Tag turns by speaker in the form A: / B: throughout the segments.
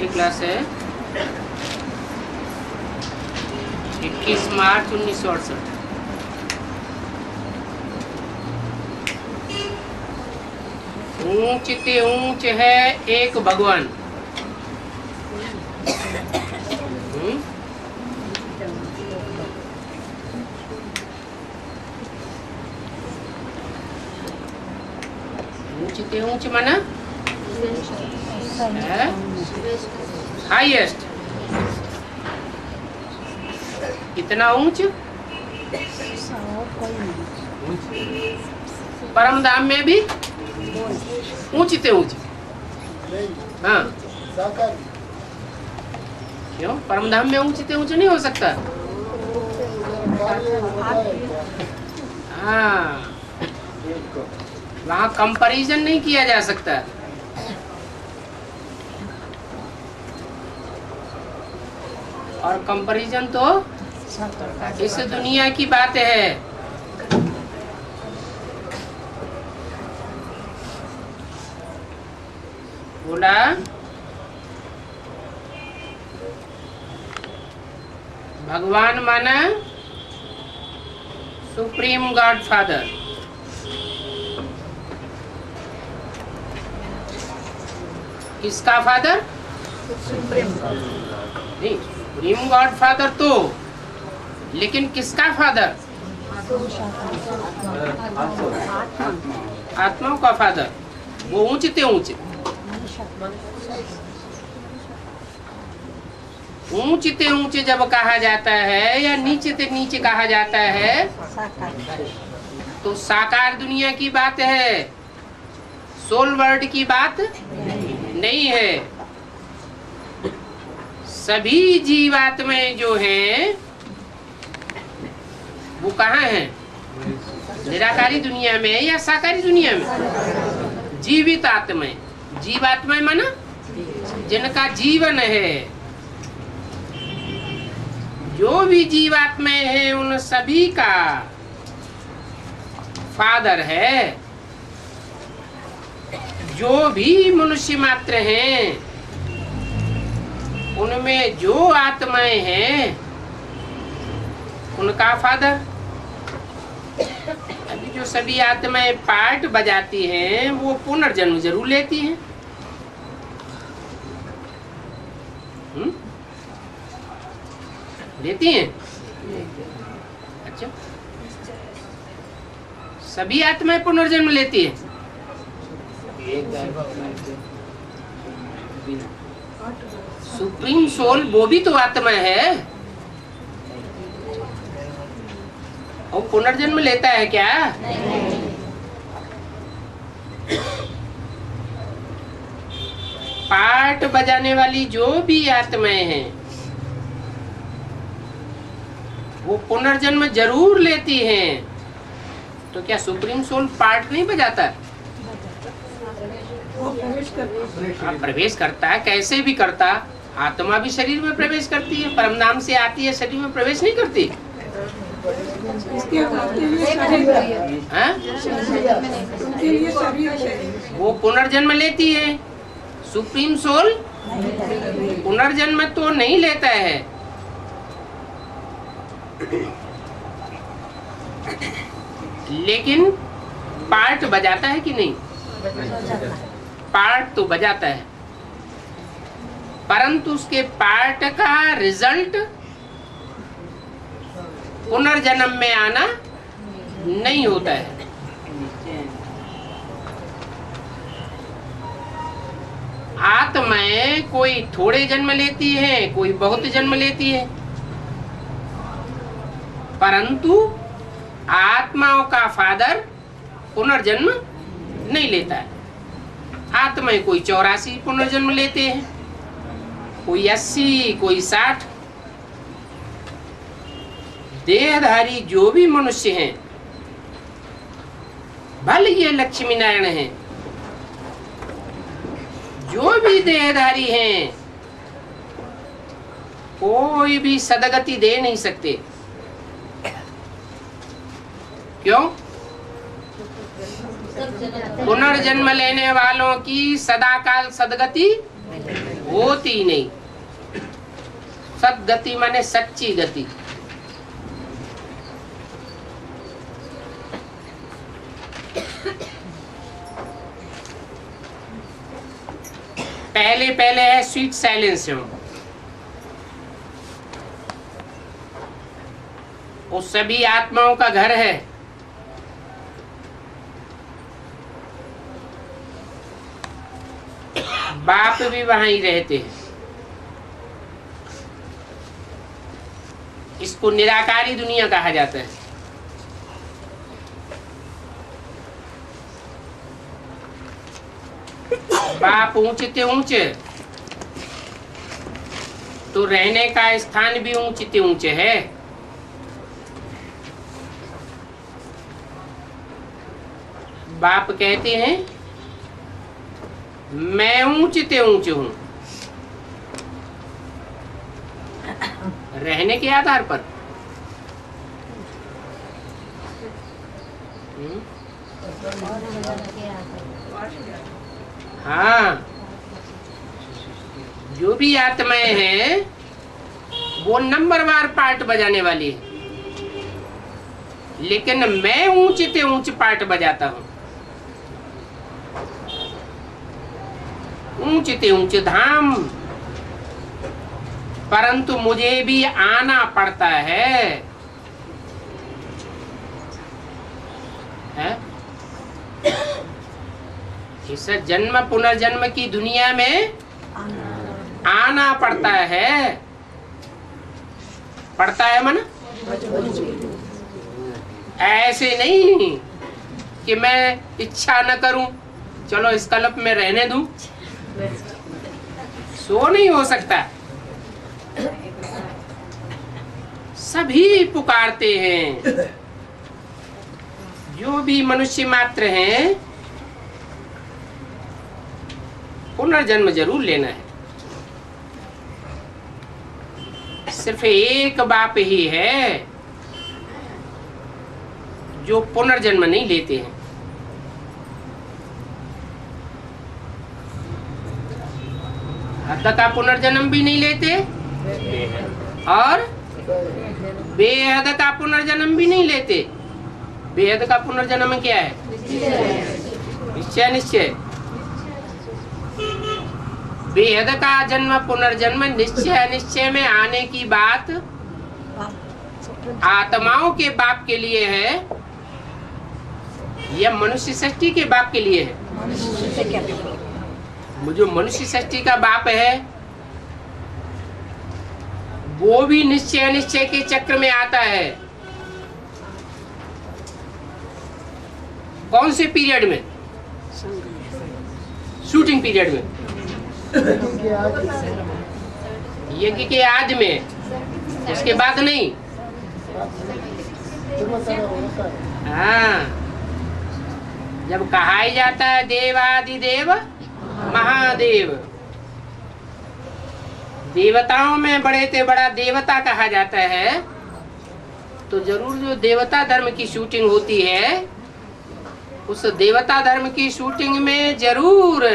A: आखिरी क्लास है 21 मार्च 1968। ऊंच ते ऊंच है एक भगवान। ऊंच ते ऊंच माना हाईएस्ट। कितना ऊंच? परम धाम में भी ऊंच ते ऊंच। हाँ, क्यों? परम धाम में ऊंच ते ऊंच नहीं हो सकता। हाँ, वहाँ कंपैरिजन नहीं किया जा सकता। और कंपैरिजन तो इस दुनिया की बात है। बोला भगवान माना सुप्रीम गॉड फादर। किसका फादर? नहीं, सुप्रीम गॉड फादर तो, लेकिन किसका फादर? आत्माओं का फादर। वो ऊंचे ते ऊंचे। ऊंचे ते ऊंचे जब कहा जाता है या नीचे ते नीचे कहा जाता है तो साकार दुनिया की बात है, सोल वर्ल्ड की बात नहीं है। सभी जीवात्माएं जो हैं वो कहाँ हैं? निराकारी दुनिया में या साकारी दुनिया में? जीवित आत्माएं। जीवात्माएं माना जिनका जीवन है। जो भी जीवात्माएं हैं उन सभी का फादर है। जो भी मनुष्य मात्र हैं उनमें जो आत्माएं हैं उनका फादर। अभी जो सभी आत्माएं पार्ट बजाती हैं वो पुनर्जन्म जरूर लेती हैं। लेती हैं? अच्छा, सभी आत्माएं पुनर्जन्म लेती हैं? सुप्रीम सोल वो भी तो आत्मा है, और पुनर्जन्म लेता है क्या? पार्ट बजाने वाली जो भी आत्माएं हैं वो पुनर्जन्म जरूर लेती हैं। तो क्या सुप्रीम सोल पार्ट नहीं बजाता? प्रवेश करता है, कैसे भी करता। आत्मा भी शरीर में प्रवेश करती है, परम नाम से आती है, शरीर में प्रवेश नहीं करती। वो पुनर्जन्म लेती है। सुप्रीम सोल पुनर्जन्म तो नहीं लेता है, लेकिन पार्ट बजाता है कि नहीं? पार्ट तो बजाता है, परंतु उसके पार्ट का रिजल्ट पुनर्जन्म में आना नहीं होता है। आत्माएं कोई थोड़े जन्म लेती है, कोई बहुत जन्म लेती है, परंतु आत्माओं का फादर पुनर्जन्म नहीं लेता है। आत्माएं कोई 84 पुनर्जन्म लेते हैं, कोई 80, कोई 60। देहधारी जो भी मनुष्य हैं, भले ये लक्ष्मी नारायण हैं, जो भी देहधारी हैं, कोई भी सदगति दे नहीं सकते। क्यों? पुनर्जन्म लेने वालों की सदाकाल सदगति होती नहीं। सद्गति माने सच्ची गति। पहले पहले है स्वीट साइलेंस, वो सभी आत्माओं का घर है। बाप भी वहां ही रहते हैं। इसको निराकारी दुनिया कहा जाता है। बाप ऊंचते ऊंचे तो रहने का स्थान भी ऊंचते ऊंचे है। बाप कहते हैं मैं ऊंचते ऊंचे हूं, रहने के आधार पर। हाँ, जो भी आत्माएं हैं वो नंबरवार पार्ट बजाने वाली है, लेकिन मैं ऊंचते ऊंच पार्ट बजाता हूं। ऊंचते ऊंच धाम, परंतु मुझे भी आना पड़ता है। इस जन्म पुनर्जन्म की दुनिया में आना पड़ता है। पड़ता है मन, ऐसे नहीं कि मैं इच्छा न करूं, चलो इस कल्प में रहने दूं, सो नहीं हो सकता। सभी पुकारते हैं, जो भी मनुष्य मात्र हैं, पुनर्जन्म जरूर लेना है। सिर्फ एक बाप ही है जो पुनर्जन्म नहीं लेते हैं। हद का पुनर्जन्म भी नहीं लेते और बेहद का पुनर्जन्म भी नहीं लेते। बेहद का पुनर्जन्म क्या है? निश्चय निश्चय। बेहद का जन्म पुनर्जन्म निश्चय निश्चय में आने की बात आत्माओं के बाप के लिए है या मनुष्य सृष्टि के बाप के लिए है? जो मनुष्य सृष्टि का बाप है वो भी निश्चय निश्चय के चक्र में आता है। कौन से पीरियड में? शूटिंग पीरियड में, यज्ञ के आज में, उसके बाद नहीं। हाँ, जब कहा ही जाता है देवादिदेव महादेव, देवताओं में बड़े से बड़ा देवता कहा जाता है, तो जरूर जो देवता धर्म की शूटिंग होती है उस देवता धर्म की शूटिंग में जरूर,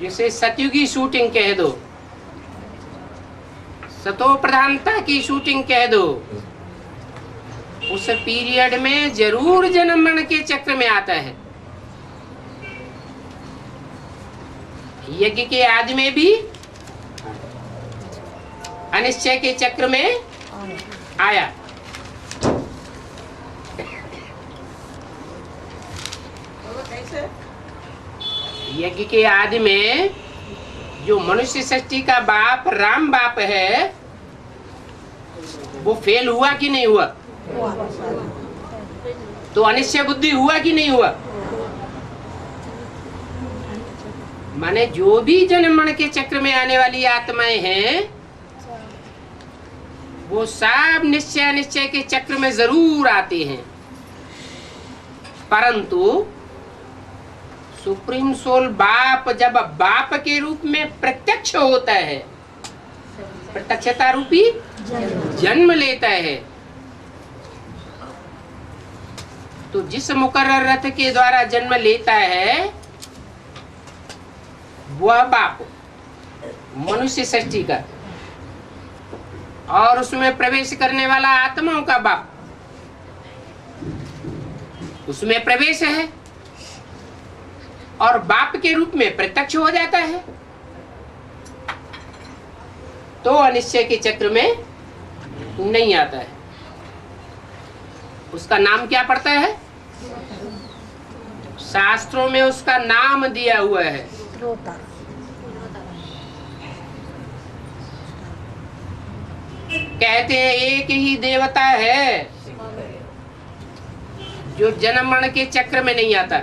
A: जिसे सतयुगी शूटिंग कह दो, सतो प्रधानता की शूटिंग कह दो, उस पीरियड में जरूर जन्म मरण के चक्र में आता है। यज्ञ के आदि में भी अनिश्चय के चक्र में आया। यज्ञ के आदि में जो मनुष्य सृष्टि का बाप राम बाप है वो फेल हुआ कि नहीं हुआ? तो अनिश्चय बुद्धि हुआ कि नहीं हुआ? माने जो भी जन्म मरण के चक्र में आने वाली आत्माएं हैं वो सब निश्चय निश्चय के चक्र में जरूर आते हैं, परंतु सुप्रीम सोल बाप जब बाप के रूप में प्रत्यक्ष होता है, प्रत्यक्षता रूपी जन्म लेता है, तो जिस मुकर्रर रथ के द्वारा जन्म लेता है वह बाप मनुष्य सृष्टि का, और उसमें प्रवेश करने वाला आत्माओं का बाप, उसमें प्रवेश है और बाप के रूप में प्रत्यक्ष हो जाता है, तो अनिश्चय के चक्र में नहीं आता है। उसका नाम क्या पड़ता है? शास्त्रों में उसका नाम दिया हुआ है, कहते हैं एक ही देवता है जो जन्म मरण के चक्र में नहीं आता।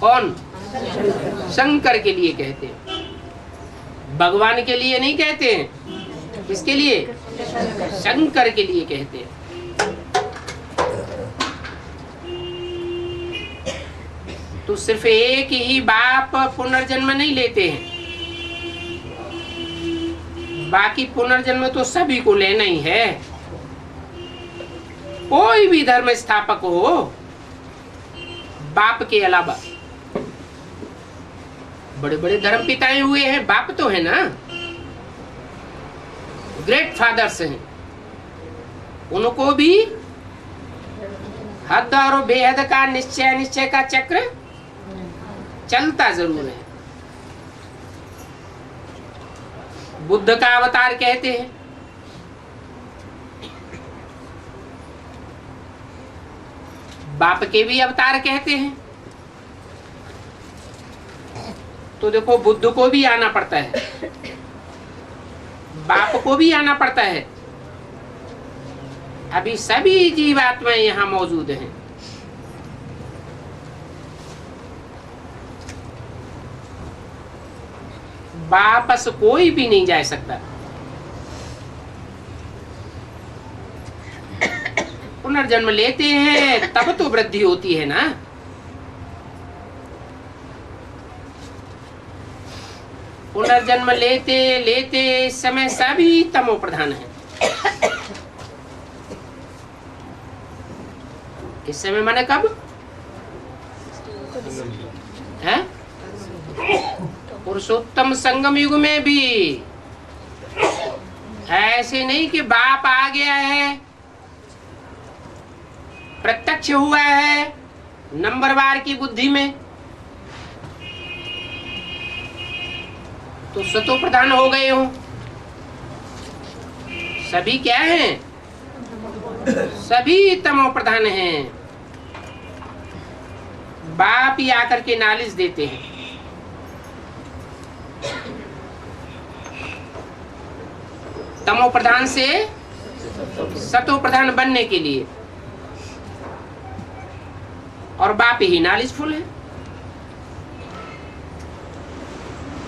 A: कौन? शंकर के लिए कहते हैं, भगवान के लिए नहीं कहते हैं। किसके लिए? शंकर के लिए कहते हैं। तो सिर्फ एक ही बाप पुनर्जन्म नहीं लेते हैं, बाकी पुनर्जन्म तो सभी को लेना ही है। कोई भी धर्म स्थापक हो, बाप के अलावा बड़े बड़े धर्म पिताएं हुए हैं, बाप तो है ना, ग्रेट फादर्स हैं, उनको भी हद और बेहद का निश्चय निश्चय का चक्र चलता जरूर है। बुद्ध का अवतार कहते हैं, बाप के भी अवतार कहते हैं। तो देखो, बुद्ध को भी आना पड़ता है, बाप को भी आना पड़ता है। अभी सभी जीवात्माएं यहाँ मौजूद हैं। वापस कोई भी नहीं जा सकता। पुनर्जन्म लेते हैं तब तो वृद्धि होती है ना। पुनर्जन्म लेते लेते इस समय सभी तमो प्रधान है। इस समय माने कब है? पुरुषोत्तम संगम युग में भी ऐसे नहीं कि बाप आ गया है, प्रत्यक्ष हुआ है नंबरवार की बुद्धि में तो सतो प्रधान हो गए हो। सभी क्या हैं? सभी तमो प्रधान हैं। बाप ही आकर के नॉलेज देते हैं। तमो प्रधान से सतो प्रधान बनने के लिए, और बाप ही नॉलेजफुल है।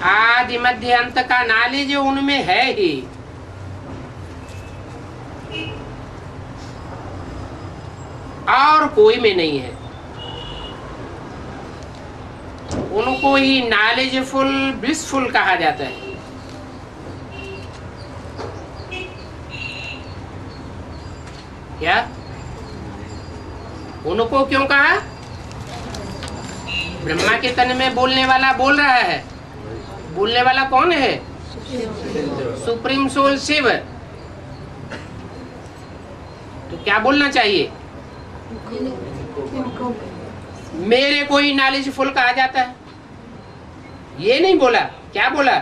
A: आदि मध्य अंत का नॉलेज उनमें है ही। और कोई में नहीं है। उनको ही नॉलेजफुल ब्लिसफुल कहा जाता है। क्या उनको क्यों कहा? ब्रह्मा के तन में बोलने वाला बोल रहा है। बोलने वाला कौन है? Supreme soul Shiv. तो क्या बोलना चाहिए? मेरे को ही नॉलेजफुल कहा जाता है। ये नहीं बोला, क्या बोला?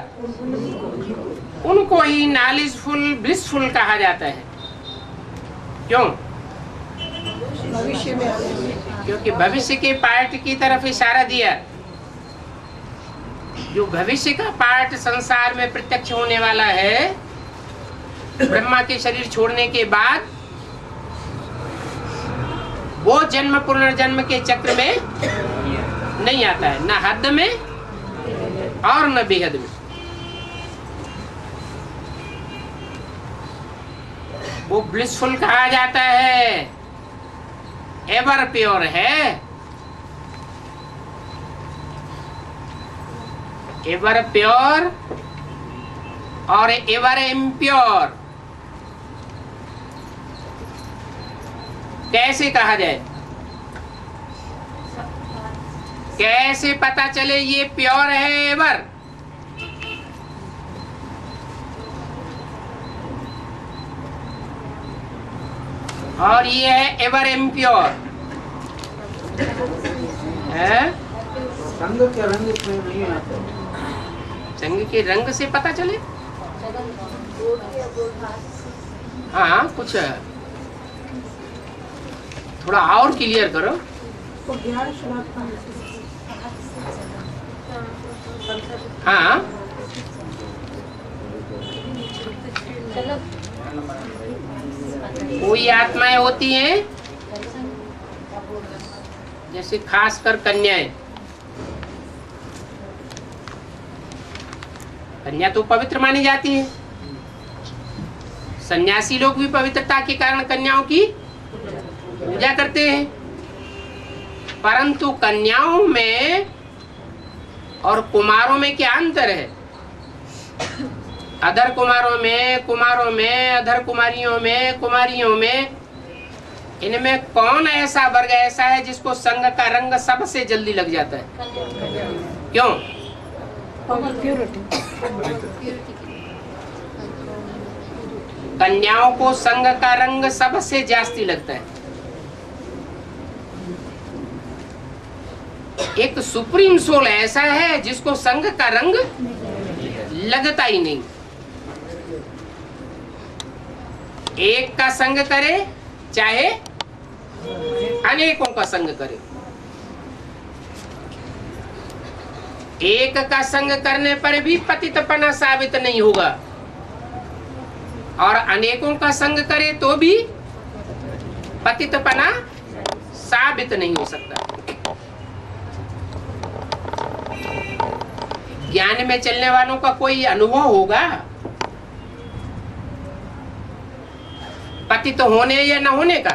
A: उनको ही नॉलेजफुल ब्लिसफुल कहा जाता है। क्यों?
B: भविष्य में,
A: क्योंकि भविष्य के पार्ट की तरफ इशारा दिया। जो भविष्य का पार्ट संसार में प्रत्यक्ष होने वाला है, ब्रह्मा के शरीर छोड़ने के बाद वो जन्म पुनर्जन्म के चक्र में नहीं आता है, न हद में और न बेहद में। वो ब्लिसफुल कहा जाता है, एवर प्योर है। एवर प्योर और एवर इम्प्योर। कैसे कहा जाए? कैसे पता चले ये प्योर है एवर? और ये है एवर इम्प्योर है।
B: संग के रंग इसमें नहीं आते।
A: संग के रंग से पता चले। हाँ कुछ थोड़ा और क्लियर करो। हाँ कोई आत्माएं होती हैं जैसे खासकर कन्याएं। कन्या तो पवित्र मानी जाती है। सन्यासी लोग भी पवित्रता के कारण कन्याओं की पूजा करते हैं। परंतु कन्याओं में और कुमारों में क्या अंतर है? अधर कुमारों में, अधर कुमारियों में इनमें कौन ऐसा वर्ग ऐसा है जिसको संग का रंग सबसे जल्दी लग जाता है? क्यों? कन्याओं को संग का रंग सबसे जास्ती लगता है। एक सुप्रीम सोल ऐसा है जिसको संग का रंग लगता ही नहीं। एक का संग करे चाहे अनेकों का संग करे। एक का संग करने पर भी पतितपना साबित नहीं होगा और अनेकों का संग करे तो भी पतितपना साबित नहीं हो सकता। ज्ञान में चलने वालों का कोई अनुभव होगा पतित होने या न होने का?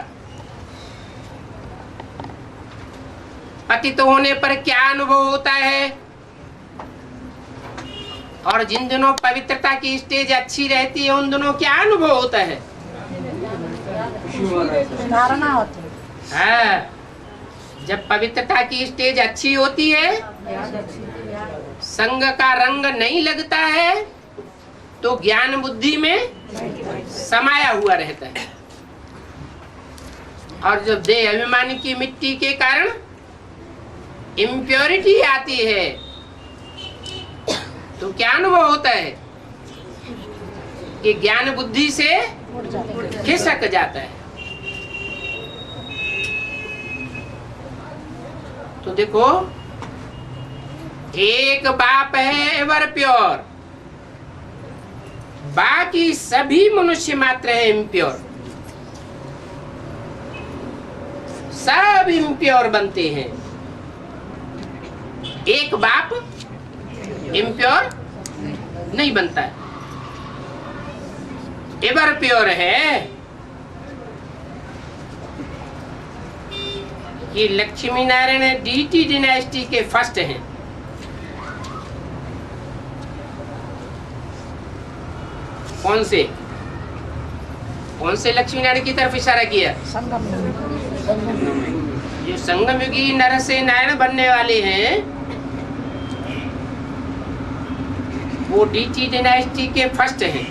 A: पतित होने पर क्या अनुभव होता है? और जिन दिनों पवित्रता की स्टेज अच्छी रहती है उन दिनों क्या अनुभव होता है?
C: धारणा होती है।
A: हाँ, जब पवित्रता की स्टेज अच्छी होती है, संग का रंग नहीं लगता है तो ज्ञान बुद्धि में समाया हुआ रहता है। और जब देह अभिमानी की मिट्टी के कारण इम्प्योरिटी आती है तो क्या अनुभव होता है कि ज्ञान बुद्धि से खिसक जाता है। तो देखो, एक बाप है एवर प्योर, बाकी सभी मनुष्य मात्र है इम्प्योर। सब इम्प्योर बनते हैं, एक बाप इम्प्योर नहीं बनता है। एवर प्योर है। ये लक्ष्मी नारायण डीटी डिनास्टी के फर्स्ट हैं। कौन से लक्ष्मी नारायण की तरफ इशारा किया? जो संगम युगी नर से नारायण बनने वाले हैं वो डीटी डिनास्टी के फर्स्ट हैं।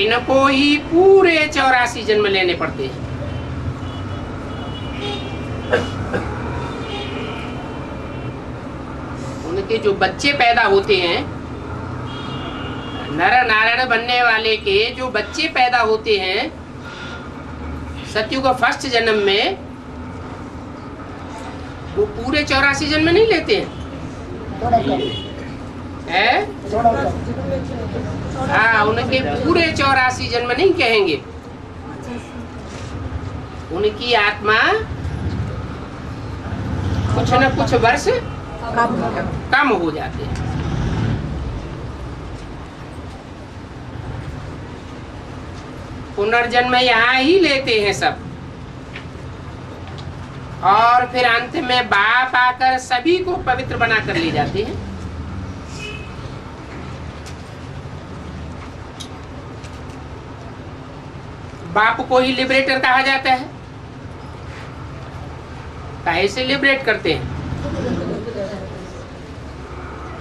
A: इनको ही पूरे 84 जन्म लेने पड़ते हैं। उनके जो बच्चे पैदा होते हैं, नर नारायण बनने वाले के जो बच्चे पैदा होते हैं सत्युग फर्स्ट जन्म में, वो पूरे 84 जन्म नहीं लेते हैं। हाँ, उनके पूरे 84 जन्म नहीं कहेंगे। उनकी आत्मा कुछ न कुछ वर्ष कम हो जाते हैं। पुनर्जन्म यहाँ ही लेते हैं सब, और फिर अंत में बाप आकर सभी को पवित्र बना कर ले जाते हैं। बाप को ही लिबरेटर कहा जाता है। काहे से लिबरेट करते हैं?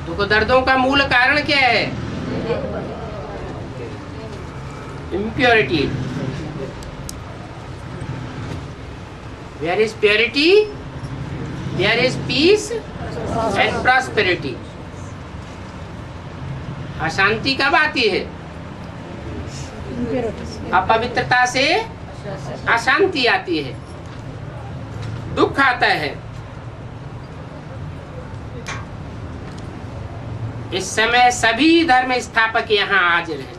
A: दुख दर्दों का मूल कारण क्या है? Impurity. Where is purity there is peace and prosperity. अशांति कब आती है? अपवित्रता से अशांति आती है, दुख आता है। इस समय सभी धर्म स्थापक यहाँ हाजिर हैं।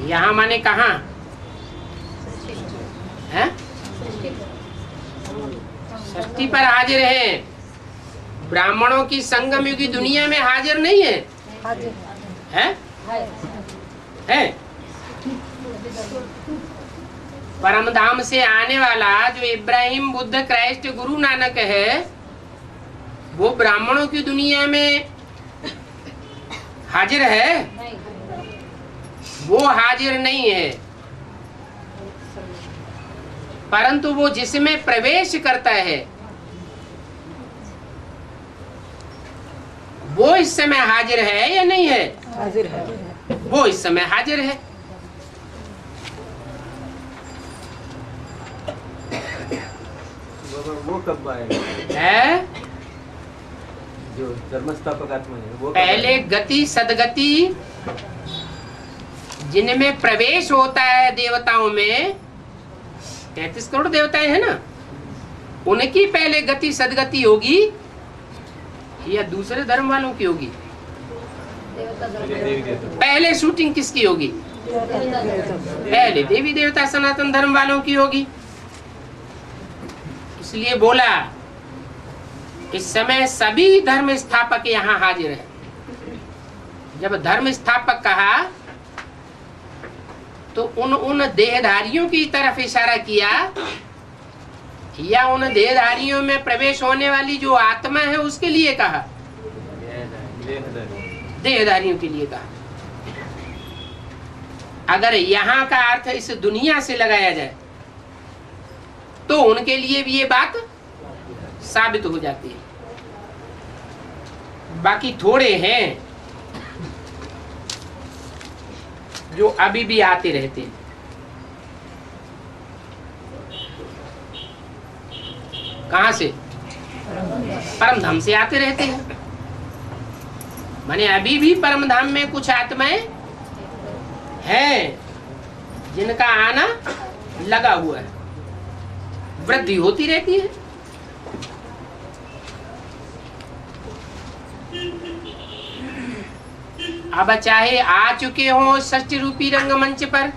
A: यहाँ माने कहाँ है? सृष्टि पर हाजिर है। ब्राह्मणों की संगम युगी दुनिया में हाजिर नहीं है, है? परम धाम से आने वाला जो इब्राहिम, बुद्ध, क्राइस्ट, गुरु नानक है, वो ब्राह्मणों की दुनिया में हाजिर है? वो हाजिर नहीं है, परंतु वो जिसमें प्रवेश करता है वो इस समय हाजिर है या नहीं है?
C: हाजिर है।
A: वो इस समय हाजिर है।
B: वो कब आएगा?
A: है
B: जो धर्मस्थापक आत्मा है वो
A: पहले गति सदगति जिनमें प्रवेश होता है देवताओं में, 33 करोड़ देवताएं हैं ना, उनकी पहले गति सदगति होगी या दूसरे धर्म वालों की होगी? पहले शूटिंग किसकी होगी? पहले देवी देवता सनातन धर्म वालों की होगी। इसलिए बोला इस समय सभी धर्म स्थापक यहाँ हाजिर है। जब धर्म स्थापक कहा तो उन देहधारियों की तरफ इशारा किया या उन देहधारियों में प्रवेश होने वाली जो आत्मा है उसके लिए कहा? देहधारियों के लिए कहा। अगर यहाँ का अर्थ इस दुनिया से लगाया जाए तो उनके लिए भी ये बात साबित हो जाती है। बाकी थोड़े हैं जो अभी भी आते रहते हैं। कहां से? परम धाम से आते रहते हैं। माने अभी भी परम धाम में कुछ आत्माएं हैं जिनका आना लगा हुआ है, वृद्धि होती रहती है। अब चाहे आ चुके हो षष्ठी रूपी रंगमंच पर,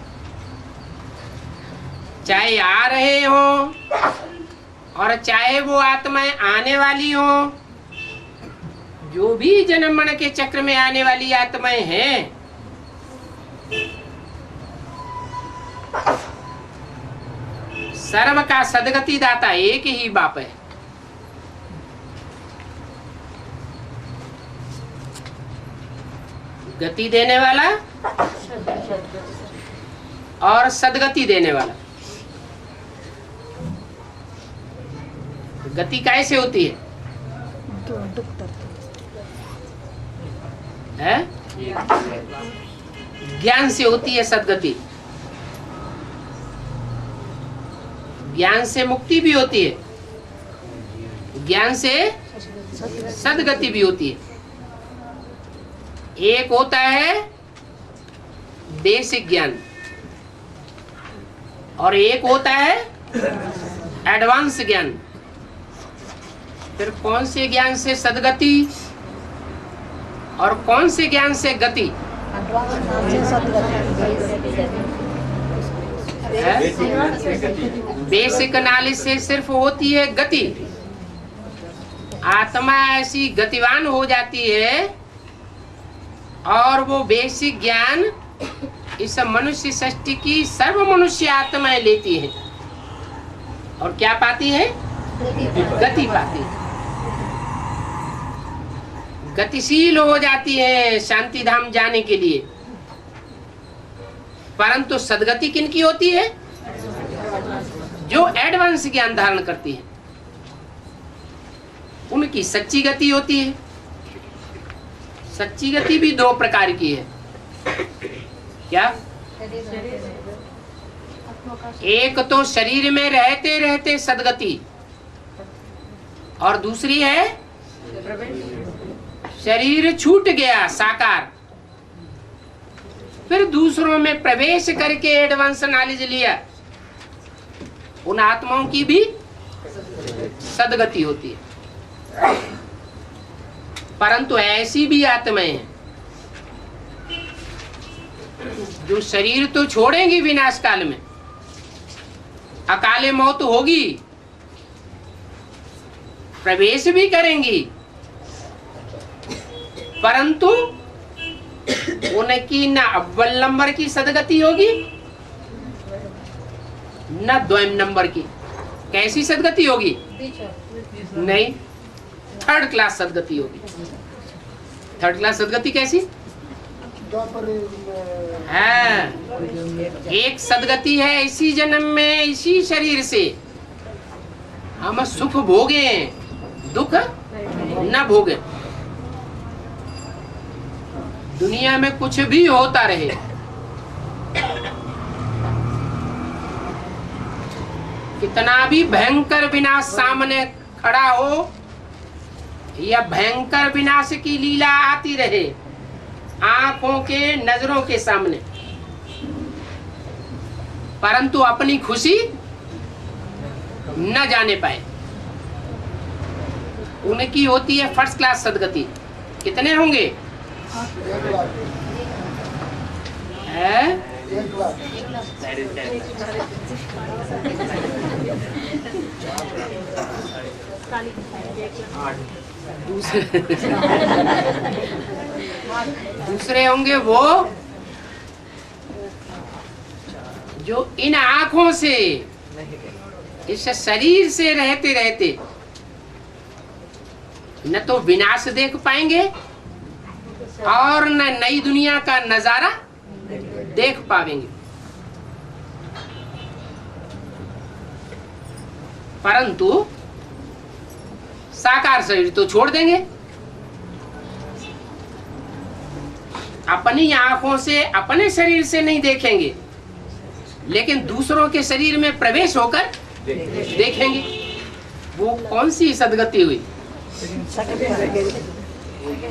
A: चाहे आ रहे हो और चाहे वो आत्माएं आने वाली हो, जो भी जन्म मरण के चक्र में आने वाली आत्माएं हैं, सर्व का सदगति दाता एक ही बाप है। गति देने वाला और सदगति देने वाला। गति कैसे होती है? ज्ञान से होती है सदगति। ज्ञान से मुक्ति भी होती है, ज्ञान से सदगति भी होती है। एक होता है बेसिक ज्ञान और एक होता है एडवांस ज्ञान। फिर कौन से ज्ञान से सदगति और कौन से ज्ञान से गति? बेसिक नॉलेज से सिर्फ होती है गति। आत्मा ऐसी गतिवान हो जाती है और वो बेसिक ज्ञान इस मनुष्य सृष्टि की सर्व मनुष्य आत्माएं लेती है और क्या पाती है? गति पाती है, गतिशील हो जाती है शांति धाम जाने के लिए। परंतु सदगति किनकी होती है? जो एडवांस ज्ञान धारण करती है, उनकी सच्ची गति होती है। सच्ची गति भी दो प्रकार की है। क्या? एक तो शरीर में रहते रहते सदगति, और दूसरी है शरीर छूट गया साकार, फिर दूसरों में प्रवेश करके एडवांस नॉलेज लिया, उन आत्माओं की भी सदगति होती है। परंतु ऐसी भी आत्माएं हैं जो शरीर तो छोड़ेंगी विनाश काल में, अकाले मौत होगी, प्रवेश भी करेंगी, परंतु उनकी न अव्वल नंबर की सदगति होगी न द्वैम नंबर की। कैसी सदगति होगी? नहीं, थर्ड क्लास सदगति होगी। थर्ड क्लास सदगति कैसी है? एक सदगति है इसी जन्म में इसी शरीर से हम सुख भोगे, दुख न भोगे। दुनिया में कुछ भी होता रहे, कितना भी भयंकर विनाश सामने खड़ा हो या भयंकर विनाश की लीला आती रहे आंखों के नजरों के सामने, परंतु अपनी खुशी न जाने पाए, उनकी होती है फर्स्ट क्लास सदगति। कितने होंगे? है? दूसरे होंगे वो जो इन आंखों से इस शरीर से रहते रहते न तो विनाश देख पाएंगे और न नई दुनिया का नजारा देख पाएंगे, परंतु साकार शरीर तो छोड़ देंगे। अपनी आंखों से अपने शरीर से नहीं देखेंगे, लेकिन दूसरों के शरीर में प्रवेश होकर देखेंगे। वो कौन सी सदगति हुई?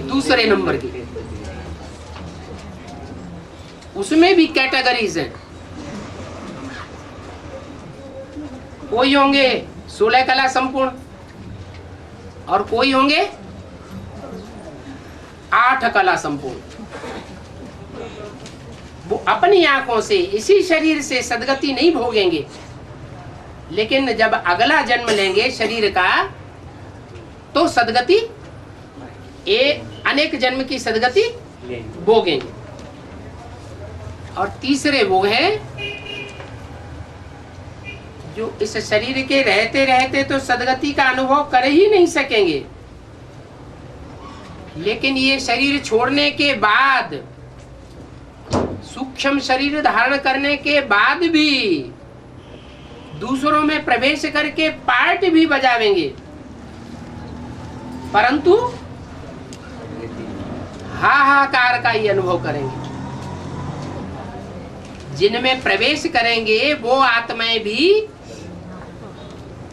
A: दूसरे नंबर की। उसमें भी कैटेगरीज हैं। कोई होंगे 16 कला संपूर्ण और कोई होंगे 8 कला संपूर्ण। वो अपनी आंखों से इसी शरीर से सदगति नहीं भोगेंगे, लेकिन जब अगला जन्म लेंगे शरीर का तो सदगति अनेक जन्म की सदगति भोगेंगे। और तीसरे वो हैं जो इस शरीर के रहते रहते तो सदगति का अनुभव कर ही नहीं सकेंगे, लेकिन ये शरीर छोड़ने के बाद, सूक्ष्म शरीर धारण करने के बाद भी दूसरों में प्रवेश करके पार्ट भी बजावेंगे, परंतु हाहाकार का ही अनुभव करेंगे। जिनमें प्रवेश करेंगे वो आत्माएं भी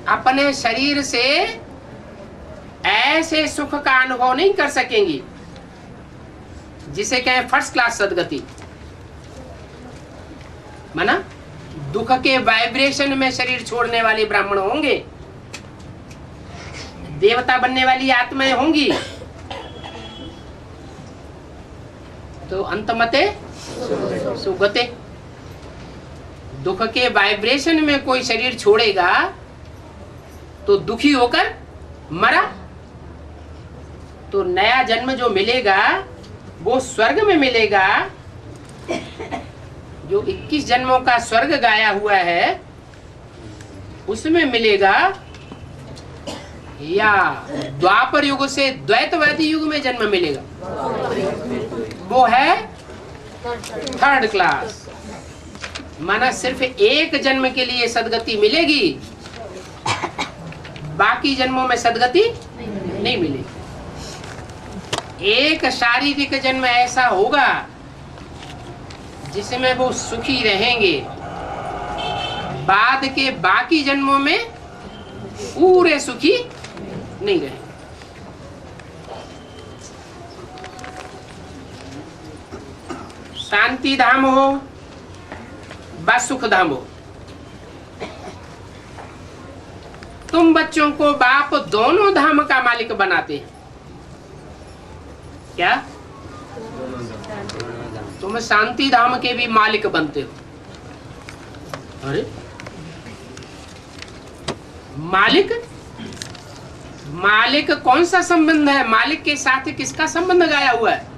A: अपने शरीर से ऐसे सुख का अनुभव नहीं कर सकेंगी जिसे कहें फर्स्ट क्लास सदगति। माना दुख के वाइब्रेशन में शरीर छोड़ने वाले ब्राह्मण होंगे, देवता बनने वाली आत्माएं होंगी, तो अंतमते सुगते। दुख के वाइब्रेशन में कोई शरीर छोड़ेगा तो दुखी होकर मरा, तो नया जन्म जो मिलेगा वो स्वर्ग में मिलेगा। जो 21 जन्मों का स्वर्ग गाया हुआ है उसमें मिलेगा, या द्वापर युग से द्वैतवादी युग में जन्म मिलेगा, वो है थर्ड क्लास। माना सिर्फ एक जन्म के लिए सदगति मिलेगी, बाकी जन्मों में सदगति नहीं मिलेगी। एक शारीरिक जन्म ऐसा होगा जिसमें वो सुखी रहेंगे, बाद के बाकी जन्मों में पूरे सुखी नहीं रहे। शांति धाम हो व सुख धाम हो, तुम बच्चों को बाप दोनों धाम का मालिक बनाते हैं। क्या तुम शांति धाम के भी मालिक बनते हो? अरे मालिक, मालिक कौन सा संबंध है? मालिक के साथ किसका संबंध गाया हुआ है?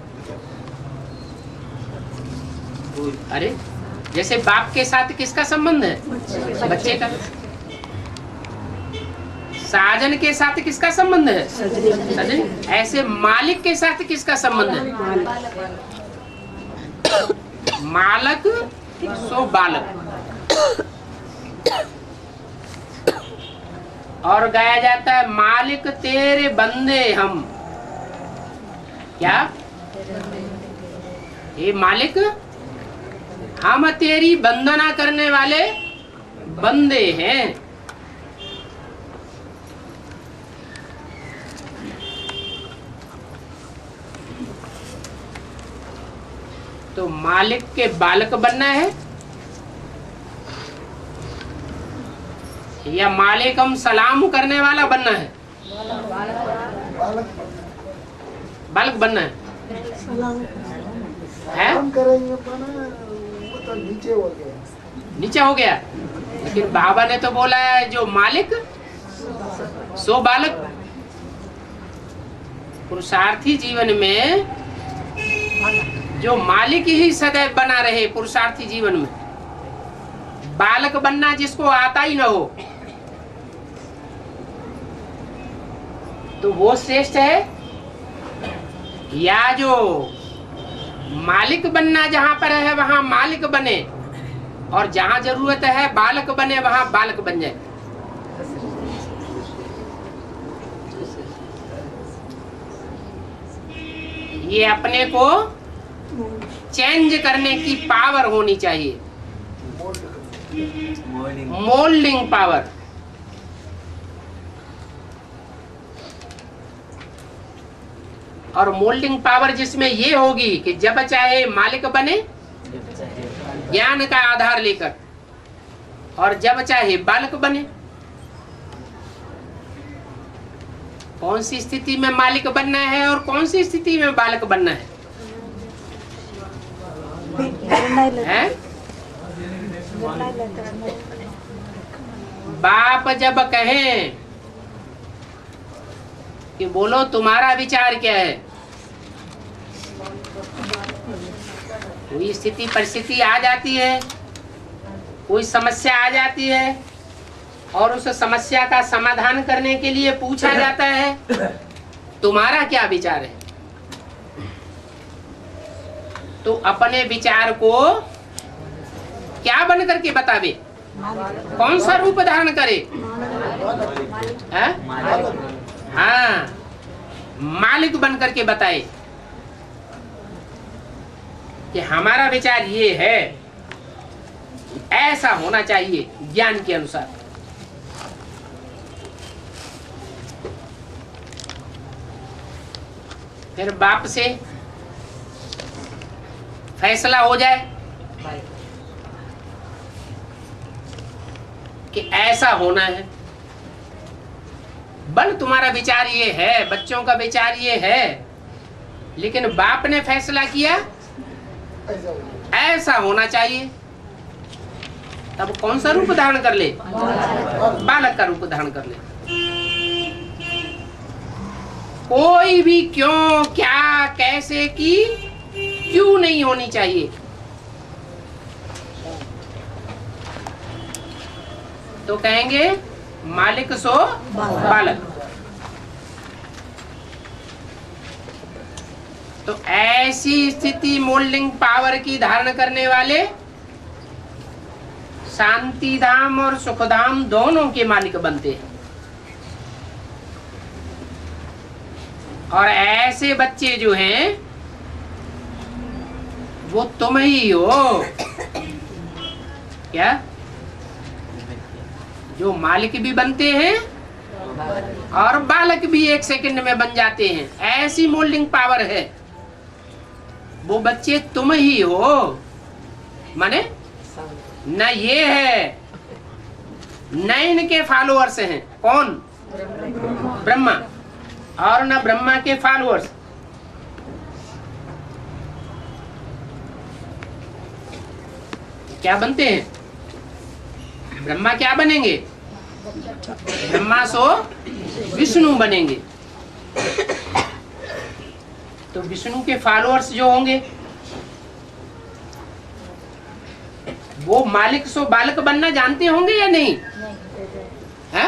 A: अरे जैसे बाप के साथ किसका संबंध है? बच्चे का। साजन के साथ किसका संबंध है? सजन। ऐसे मालिक के साथ किसका संबंध है? मालक सो बालक। और गाया जाता है मालिक तेरे बंदे हम। क्या? ये मालिक हम तेरी वंदना करने वाले बंदे हैं। तो मालिक के बालक बनना है या मालिक हम सलाम करने वाला बनना है? बालक बनना है। नीचे हो गया। लेकिन बाबा ने तो बोला है जो मालिक सो बालक। पुरुषार्थी जीवन में जो मालिक ही सदैव बना रहे, पुरुषार्थी जीवन में बालक बनना जिसको आता ही ना हो तो वो श्रेष्ठ है, या जो मालिक बनना जहां पर है वहां मालिक बने और जहां जरूरत है बालक बने वहां बालक बन जाए? ये अपने को चेंज करने की पावर होनी चाहिए, मोल्डिंग पावर। और मोल्डिंग पावर जिसमें ये होगी कि जब चाहे मालिक बने ज्ञान का आधार लेकर, और जब चाहे बालक बने। कौन सी स्थिति में मालिक बनना है और कौन सी स्थिति में बालक बनना है? बाप जब कहें कि बोलो तुम्हारा विचार क्या है, कोई स्थिति परिस्थिति आ जाती है, कोई समस्या आ जाती है और उस समस्या का समाधान करने के लिए पूछा जाता है तुम्हारा क्या विचार है, तो अपने विचार को क्या बन करके बतावे? कौन सा रूप धारण करे? हाँ, मालिक बन करके बताए कि हमारा विचार ये है, ऐसा होना चाहिए ज्ञान के अनुसार। फिर बाप से फैसला हो जाए कि ऐसा होना है। बल तुम्हारा विचार ये है, बच्चों का विचार ये है, लेकिन बाप ने फैसला किया ऐसा होना चाहिए, तब कौन सा रूप धारण कर ले? बालक का रूप धारण कर ले। कोई भी क्यों, क्या, कैसे की क्यों नहीं होनी चाहिए। तो कहेंगे मालिक सो बालक। तो ऐसी स्थिति मोल्डिंग पावर की धारण करने वाले शांति धाम और सुख धाम दोनों के मालिक बनते हैं। और ऐसे बच्चे जो हैं वो तुम ही हो। क्या? जो मालिक भी बनते हैं और बालक भी 1 सेकंड में बन जाते हैं, ऐसी मोल्डिंग पावर है। वो बच्चे तुम ही हो, माने न ये है न इनके फॉलोअर्स हैं। कौन? ब्रह्मा। और न ब्रह्मा के फॉलोअर्स। क्या बनते हैं? ब्रह्मा क्या बनेंगे? ब्रह्मा सो विष्णु बनेंगे। तो विष्णु के फॉलोअर्स जो होंगे वो मालिक सो बालक बनना जानते होंगे या नहीं? है?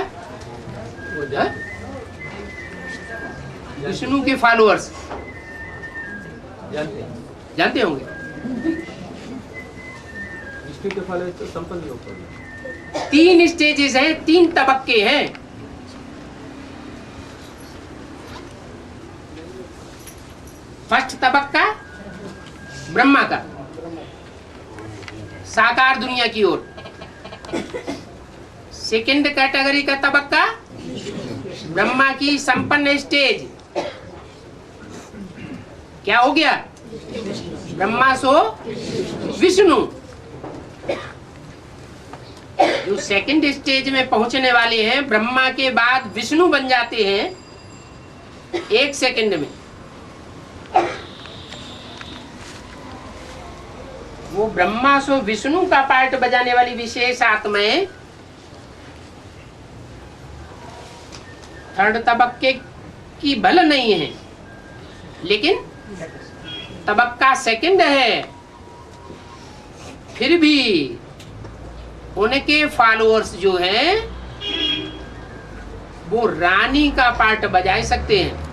A: विष्णु के फॉलोअर्स जानते होंगे।
B: विष्णु के फॉलोअर्स तो संपन्न योग होंगे।
A: 3 स्टेजेस हैं, 3 तबक्के हैं। फर्स्ट तबक्का ब्रह्मा का, साकार दुनिया की ओर। सेकंड कैटेगरी का तबक्का ब्रह्मा की संपन्न स्टेज। क्या हो गया? ब्रह्मा सो विष्णु। जो सेकंड स्टेज में पहुंचने वाले हैं, ब्रह्मा के बाद विष्णु बन जाते हैं 1 सेकंड में। वो ब्रह्मा सो विष्णु का पार्ट बजाने वाली विशेष आत्माएं थर्ड तबक्के की भल नहीं है, लेकिन तबक्का सेकंड है। फिर भी उनके फॉलोअर्स जो हैं वो रानी का पार्ट बजा सकते हैं।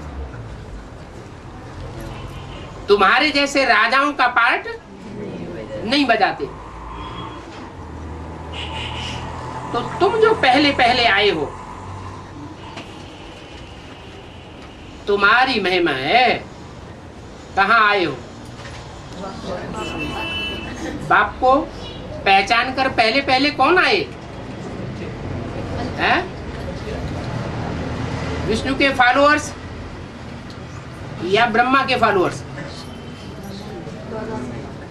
A: तुम्हारे जैसे राजाओं का पार्ट नहीं बजाते। तो तुम जो पहले पहले आए हो, तुम्हारी महिमा है। कहाँ आए हो? बाप को पहचान कर पहले पहले कौन आए हैं? विष्णु के फॉलोअर्स या ब्रह्मा के फॉलोअर्स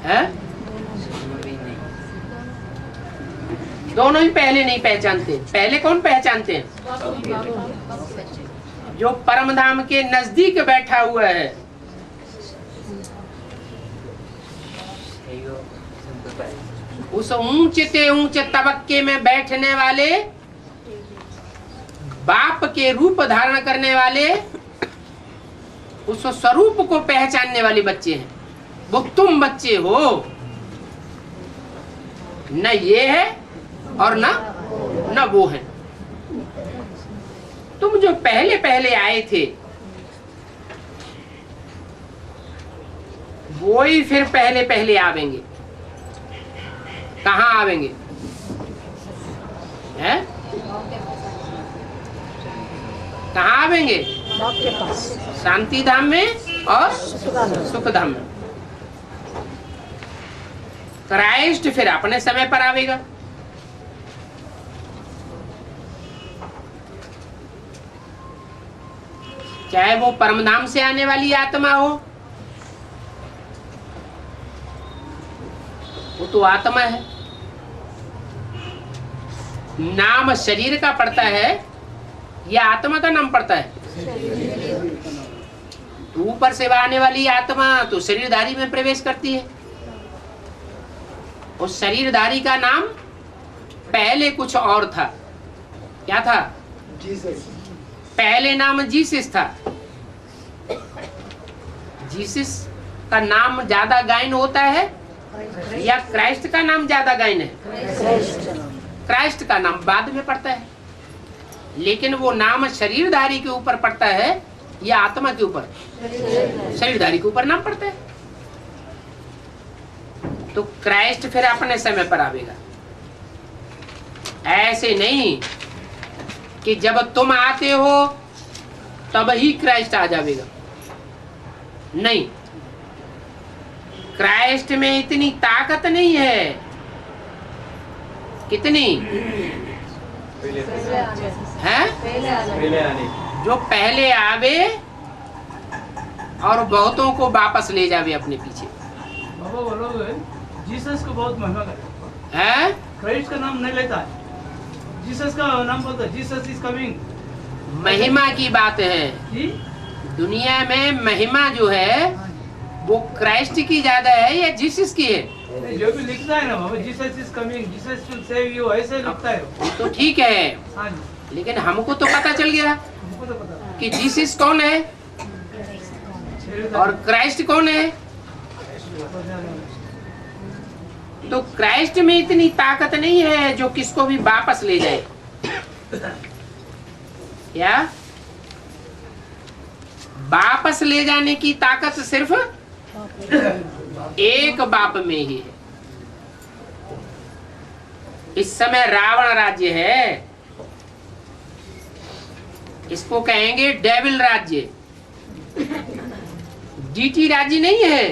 A: हैं? दोनों ही पहले नहीं पहचानते। पहले कौन पहचानते हैं? जो परम धाम के नजदीक बैठा हुआ है। उस ऊंचे ऊंचे तबक्के में बैठने वाले, बाप के रूप धारण करने वाले, उस स्वरूप को पहचानने वाले बच्चे हैं। वो तुम बच्चे हो। न ये है और न वो है। तुम जो पहले पहले आए थे वो ही फिर पहले पहले आवेंगे। कहाँ आवेंगे? हैं? कहाँ आवेंगे? शांति धाम में और सुख धाम में। क्राइस्ट फिर अपने समय पर आवेगा। चाहे वो परमधाम से आने वाली आत्मा हो, वो तो आत्मा है। नाम शरीर का पड़ता है या आत्मा का नाम पड़ता है? तो ऊपर से आने वाली आत्मा तो शरीरधारी में प्रवेश करती है। उस शरीरधारी का नाम पहले कुछ और था। क्या था? पहले नाम जीसस था। जीसस का नाम ज्यादा गायन होता है या क्राइस्ट का नाम ज्यादा गायन है? क्राइस्ट का नाम बाद में पड़ता है, लेकिन वो नाम शरीरधारी के ऊपर पड़ता है या आत्मा के ऊपर? शरीरधारी के ऊपर नाम पड़ता है। तो क्राइस्ट फिर अपने समय पर आवेगा। ऐसे नहीं कि जब तुम आते हो तब ही क्राइस्ट आ जाएगा। नहीं, क्राइस्ट में इतनी ताकत नहीं है। कितनी? हैं?
B: पहले आने
A: जो पहले आवे और बहुतों को वापस ले जावे अपने पीछे।
D: बाबा बोलोगे जीसस को बहुत महिमा करता है,
A: हैं?
D: क्राइस्ट का नाम नहीं लेता है, जीसस का नाम बोलता है, जीसस इज कमिंग।
A: महिमा की बात है।
D: जी
A: दुनिया में महिमा जो है वो क्राइस्ट की ज्यादा है या जीसस की है?
D: जो भी लिखता है ना बाबा, Jesus is coming, Jesus will save you, ऐसे लिखता है वो।
A: तो ठीक है,
D: हाँ जी,
A: लेकिन हमको तो पता चल गया
D: हमको तो पता है।
A: कि जीसस कौन है और क्राइस्ट कौन है। तो क्राइस्ट में इतनी ताकत नहीं है जो किसको भी वापस ले जाए। क्या वापस ले जाने की ताकत सिर्फ एक बाप में ही है। इस समय रावण राज्य है, इसको कहेंगे डेविल राज्य। डीटी राज्य नहीं है,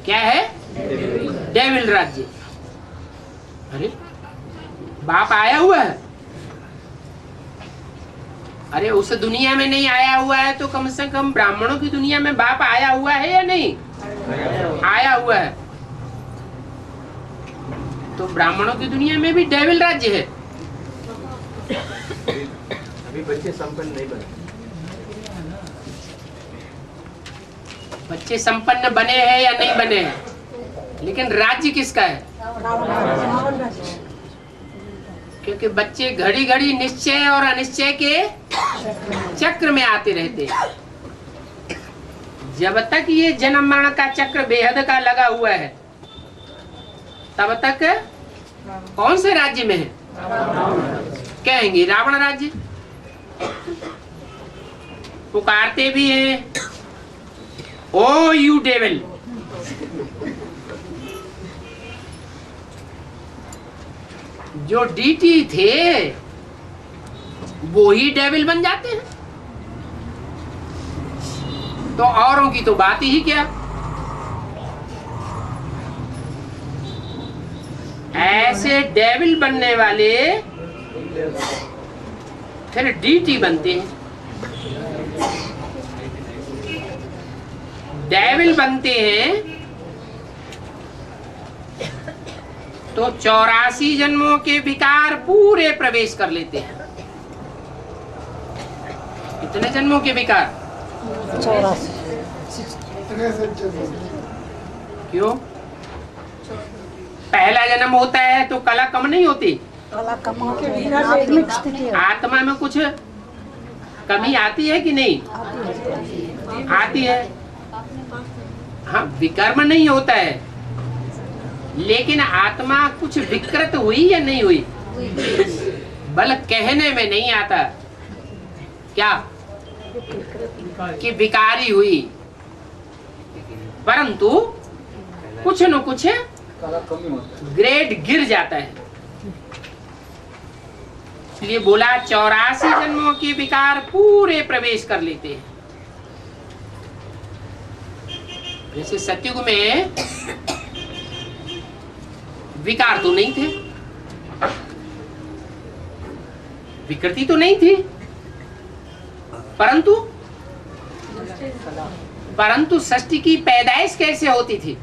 A: क्या है? डेविल राज्य। अरे बाप आया हुआ है? अरे उस दुनिया में नहीं आया हुआ है तो कम से कम ब्राह्मणों की दुनिया में बाप आया हुआ है या नहीं? आया हुआ है। तो ब्राह्मणों की दुनिया में भी डेविल राज्य है।
B: अभी बच्चे संपन्न नहीं बने।
A: बच्चे संपन्न बने हैं या नहीं बने हैं, लेकिन राज्य किसका है? क्योंकि बच्चे घड़ी घड़ी निश्चय और अनिश्चय के चक्र में आते रहते हैं। जब तक ये जन्म मरण का चक्र बेहद का लगा हुआ है तब तक कौन से राज्य में है? कहेंगे रावण राज्य। पुकारते भी हैं, ओ यू डेविल। जो डीटी थे वो ही डेविल बन जाते हैं, तो औरों की तो बात ही क्या। ऐसे डेविल बनने वाले फिर डीटी बनते हैं। डेविल बनते हैं तो 84 जन्मों के विकार पूरे प्रवेश कर लेते हैं। कितने जन्मों के विकार?
C: 84।
A: क्यों? पहला जन्म होता है तो कला कम नहीं होती?
C: आत्मिक स्थिति है।
A: आत्मा में कुछ कमी आती है कि नहीं? आती है। हाँ, विकर्म नहीं होता है, लेकिन आत्मा कुछ विकृत हुई या नहीं हुई? बल कहने में नहीं आता क्या कि विकारी हुई, परंतु कुछ न कुछ ग्रेड गिर जाता है। इसलिए बोला 84 जन्मों के विकार पूरे प्रवेश कर लेते हैं। जैसे सतयुग में विकार तो नहीं थे, विकृति तो नहीं थी, परंतु सृष्टि की पैदाइश कैसे होती थी?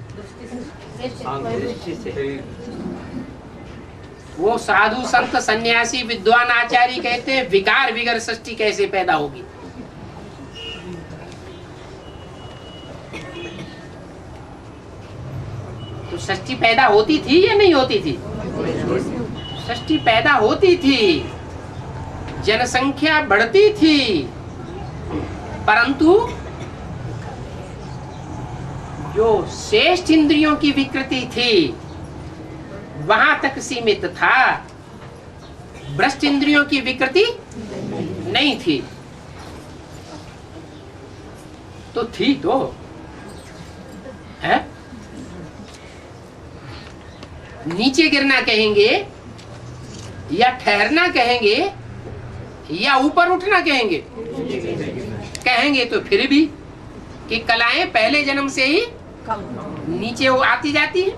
A: वो साधु संत सन्यासी विद्वान आचार्य कहते हैं विकार बिगर सृष्टि कैसे पैदा होगी। तो सृष्टि पैदा होती थी या नहीं होती थी? सृष्टि पैदा होती थी, जनसंख्या बढ़ती थी, परंतु जो श्रेष्ठ इंद्रियों की विकृति थी वहां तक सीमित था, भ्रष्ट इंद्रियों की विकृति नहीं थी। तो थी तो है। नीचे गिरना कहेंगे या ठहरना कहेंगे या ऊपर उठना कहेंगे? कहेंगे तो फिर भी कि कलाएं पहले जन्म से ही नीचे वो आती जाती है।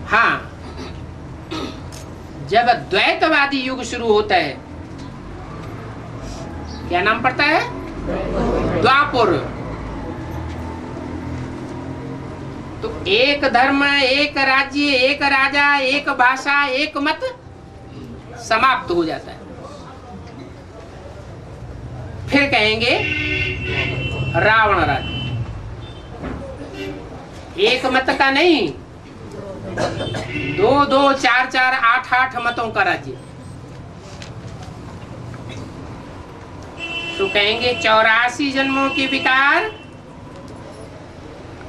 A: हाँ, जब द्वैतवादी युग शुरू होता है, क्या नाम पड़ता है? द्वापर। तो एक धर्म, एक राज्य, एक राजा, एक भाषा, एक मत समाप्त हो जाता है। फिर कहेंगे रावण राज्य। एक मत का नहीं, 2 2 4 4 8 8 मतों का राज्य। तो कहेंगे 84 जन्मों के विकार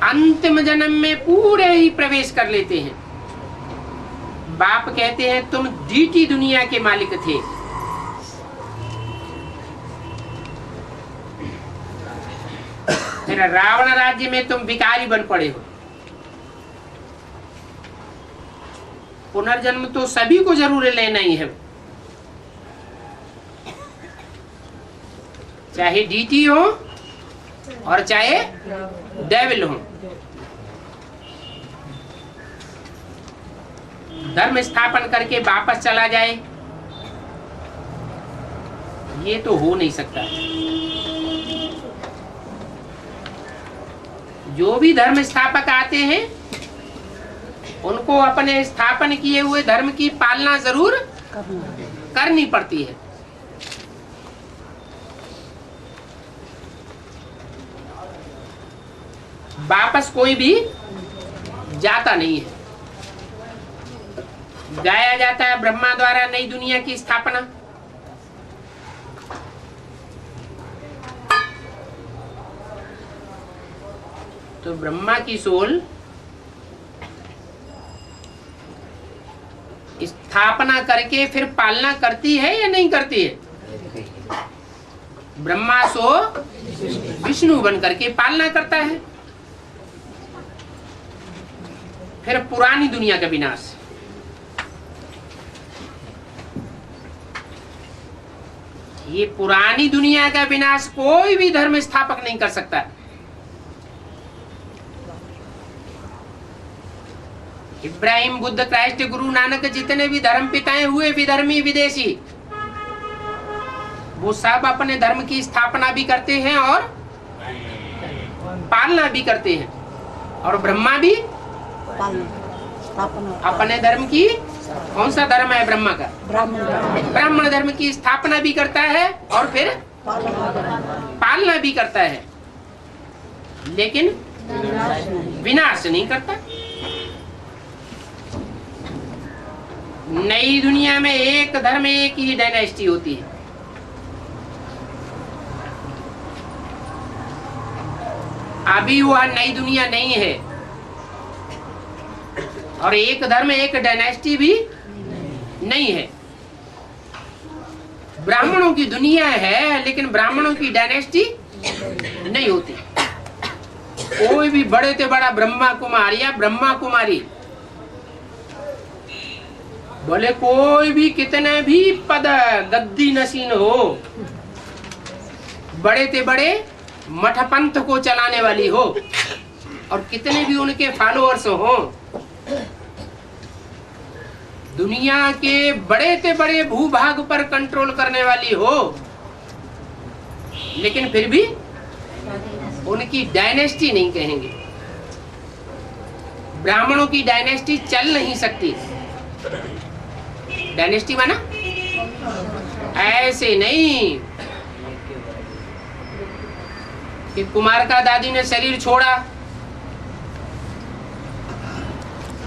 A: अंतिम जन्म में पूरे ही प्रवेश कर लेते हैं। बाप कहते हैं तुम डीटी दुनिया के मालिक थे, फिर रावण राज्य में तुम भिखारी बन पड़े हो। पुनर्जन्म तो सभी को जरूर लेना ही है, चाहे डीटी हो और चाहे डेविल हो। धर्म स्थापन करके वापस चला जाए, ये तो हो नहीं सकता। जो भी धर्म स्थापक आते हैं उनको अपने स्थापन किए हुए धर्म की पालना जरूर करनी पड़ती है। वापस कोई भी जाता नहीं है। गाया जाता है ब्रह्मा द्वारा नई दुनिया की स्थापना। तो ब्रह्मा की सोल स्थापना करके फिर पालना करती है या नहीं करती है? ब्रह्मा सो विष्णु बन करके पालना करता है। फिर पुरानी दुनिया का विनाश। ये पुरानी दुनिया का विनाश कोई भी धर्म स्थापक नहीं कर सकता। इब्राहिम, बुद्ध, क्राइस्ट, गुरु नानक, जितने भी धर्म पिताएं हुए विधर्मी विदेशी, वो सब अपने धर्म की स्थापना भी करते हैं और पालना भी करते हैं। और ब्रह्मा भी अपने धर्म की, कौन सा धर्म है ब्रह्मा का? ब्राह्मण धर्म की स्थापना भी करता है और फिर पालना भी करता है, लेकिन विनाश नहीं करता। नई दुनिया में एक धर्म, एक ही डायनेस्टी होती है। अभी वह नई दुनिया नहीं है और एक धर्म, एक डायनेस्टी भी नहीं है। ब्राह्मणों की दुनिया है लेकिन ब्राह्मणों की डायनेस्टी नहीं होती। कोई भी बड़े से बड़ा ब्रह्मा कुमार या ब्रह्मा कुमारी, बोले कोई भी कितने भी पद गद्दी नशीन हो, बड़े से बड़े मठ पंथ को चलाने वाली हो और कितने भी उनके फॉलोअर्स हो, दुनिया के बड़े से बड़े भूभाग पर कंट्रोल करने वाली हो, लेकिन फिर भी उनकी डायनेस्टी नहीं कहेंगे। ब्राह्मणों की डायनेस्टी चल नहीं सकती। डायनेस्टी माना ऐसे नहीं कि कुमार का दादी ने शरीर छोड़ा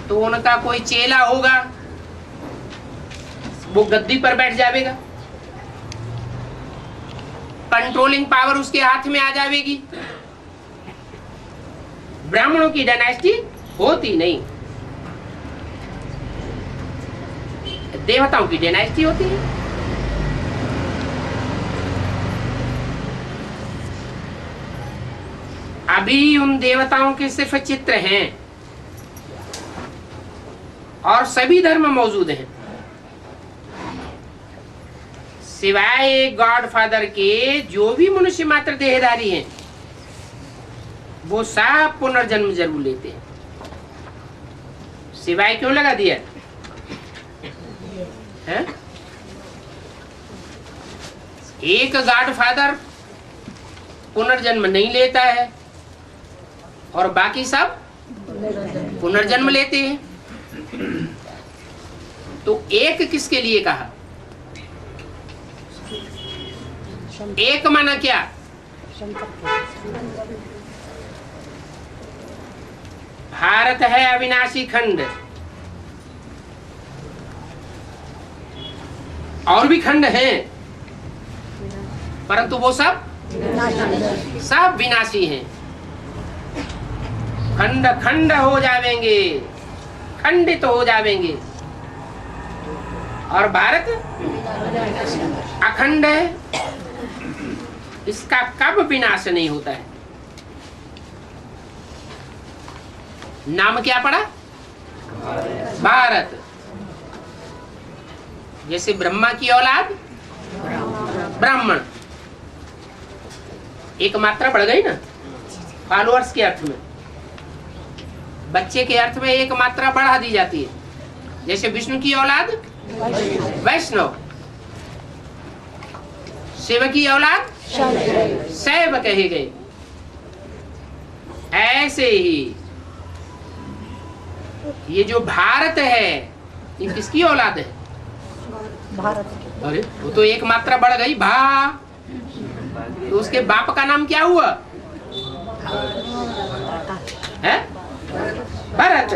A: तो उनका कोई चेला होगा, वो गद्दी पर बैठ जाएगा, कंट्रोलिंग पावर उसके हाथ में आ जाएगी। ब्राह्मणों की डायनेस्टी होती नहीं, देवताओं की डायनेस्टी होती है। अभी उन देवताओं के सिर्फ चित्र हैं और सभी धर्म मौजूद हैं, सिवाय गॉड फादर के जो भी मनुष्य मात्र देहधारी हैं वो सब पुनर्जन्म जरूर लेते हैं। सिवाय क्यों लगा दिया? है? एक गॉडफादर पुनर्जन्म नहीं लेता है और बाकी सब पुनर्जन्म लेते हैं। तो एक किसके लिए कहा? एक माना क्या? भारत है अविनाशी खंड, और भी खंड हैं, परंतु वो सब विनाशी हैं। खंड खंड हो जावेंगे, खंडित हो जावेंगे, और भारत अखंड है। इसका कब विनाश नहीं होता है? नाम क्या पड़ा? भारत। जैसे ब्रह्मा की औलाद ब्राह्मण, एक मात्रा बढ़ गई ना फॉलोअर्स के अर्थ में। बच्चे के अर्थ में एक मात्रा बढ़ा दी जाती है। जैसे विष्णु की औलाद वैष्णव, शिव की औलाद शैव कहे गए। ऐसे ही ये जो भारत है, ये किसकी औलाद है?
C: भारत।
A: अरे वो तो एक मात्रा बढ़ गई, भा। तो उसके बाप का नाम क्या हुआ? है भरत।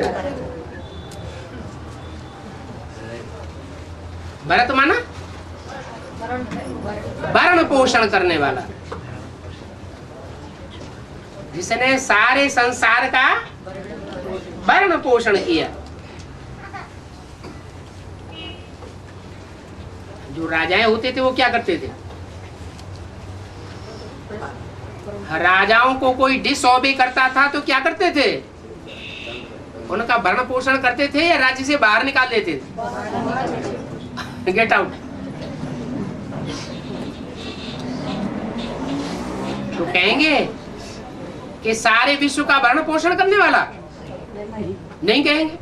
A: भरत माना भरण पोषण करने वाला, जिसने सारे संसार का भरण पोषण किया। जो राजाएं होते थे वो क्या करते थे? राजाओं को कोई डिस ऑबे करता था तो क्या करते थे? उनका भरण पोषण करते थे या राज्य से बाहर निकाल देते थे? Get out. तो कहेंगे कि सारे विश्व का भरण पोषण करने वाला? नहीं कहेंगे।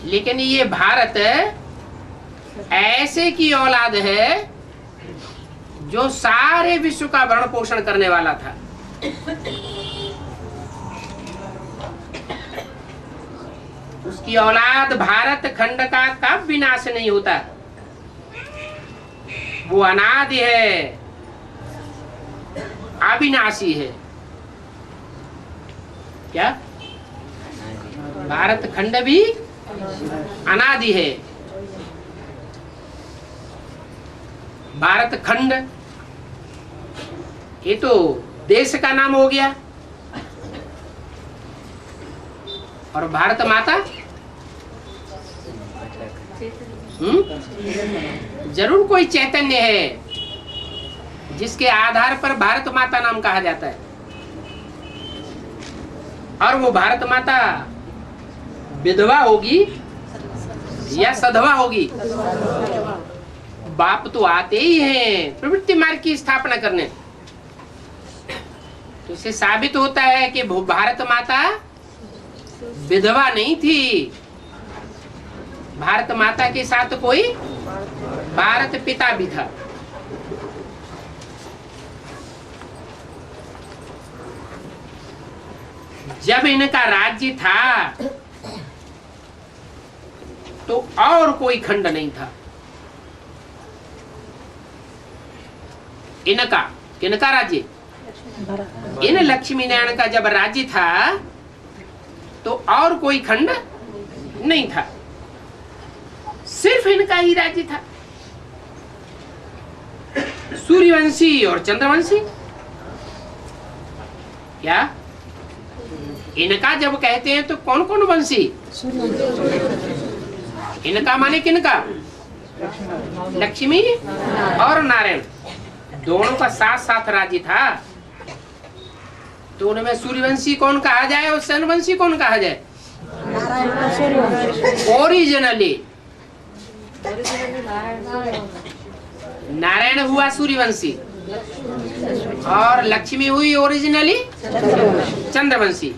A: लेकिन ये भारत ऐसे की औलाद है जो सारे विश्व का भरण पोषण करने वाला था। उसकी औलाद भारत खंड का कब विनाश नहीं होता? वो अनादि है, अविनाशी है। क्या? भारत खंड भी अनादि है। भारत खंड ये तो देश का नाम हो गया, और भारत माता जरूर कोई चैतन्य है जिसके आधार पर भारत माता नाम कहा जाता है। और वो भारत माता विधवा होगी या सधवा होगी? बाप तो आते ही हैं प्रवृत्ति मार्ग की स्थापना करने। तो इससे साबित होता है कि भारत माता विधवा नहीं थी। भारत माता के साथ कोई भारत पिता भी था। जब इनका राज्य था तो और कोई खंड नहीं था। इनका राज्य, इन लक्ष्मी नारायण का जब राज्य था तो और कोई खंड नहीं था, सिर्फ इनका ही राज्य था। सूर्यवंशी और चंद्रवंशी। क्या इनका जब कहते हैं तो कौन कौन वंशी? इनका माने किनका? लक्ष्मी और नारायण, दोनों का साथ साथ राज्य था। तो उनमें सूर्यवंशी कौन कहा जाए और चंद्रवंशी कौन कहा जाए? ओरिजिनली नारायण हुआ सूर्यवंशी और लक्ष्मी हुई ओरिजिनली चंद्रवंशी।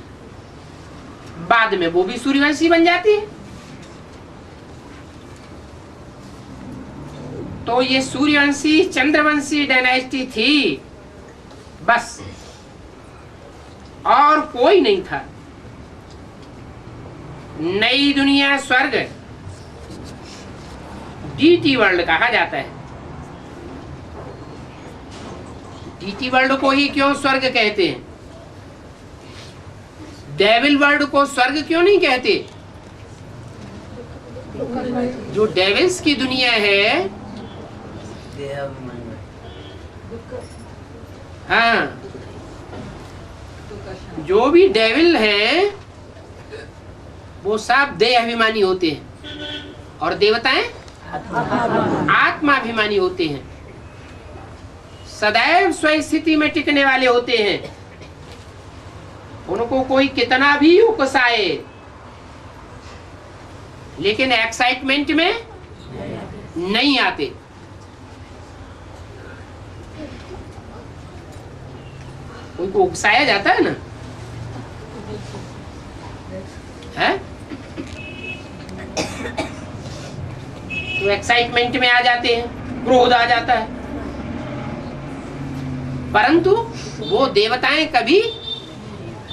A: बाद में वो भी सूर्यवंशी बन जाती है। तो ये सूर्यवंशी चंद्रवंशी डायनेस्टी थी, बस, और कोई नहीं था। नई दुनिया स्वर्ग डीटी वर्ल्ड कहा जाता है। डीटी वर्ल्ड को ही क्यों स्वर्ग कहते हैं? डेविल वर्ल्ड को स्वर्ग क्यों नहीं कहते? जो डेविल्स की दुनिया है, हाँ, जो भी डेविल है वो सब देह अभिमानी होते हैं और देवताएं आत्माभिमानी होते हैं, सदैव स्वस्थिति में टिकने वाले होते हैं। उनको कोई कितना भी उकसाए लेकिन एक्साइटमेंट में नहीं आते। उनको उकसाया जाता है ना, है? तो एक्साइटमेंट में आ जाते हैं, क्रोध आ जाता है। परंतु वो देवताएं कभी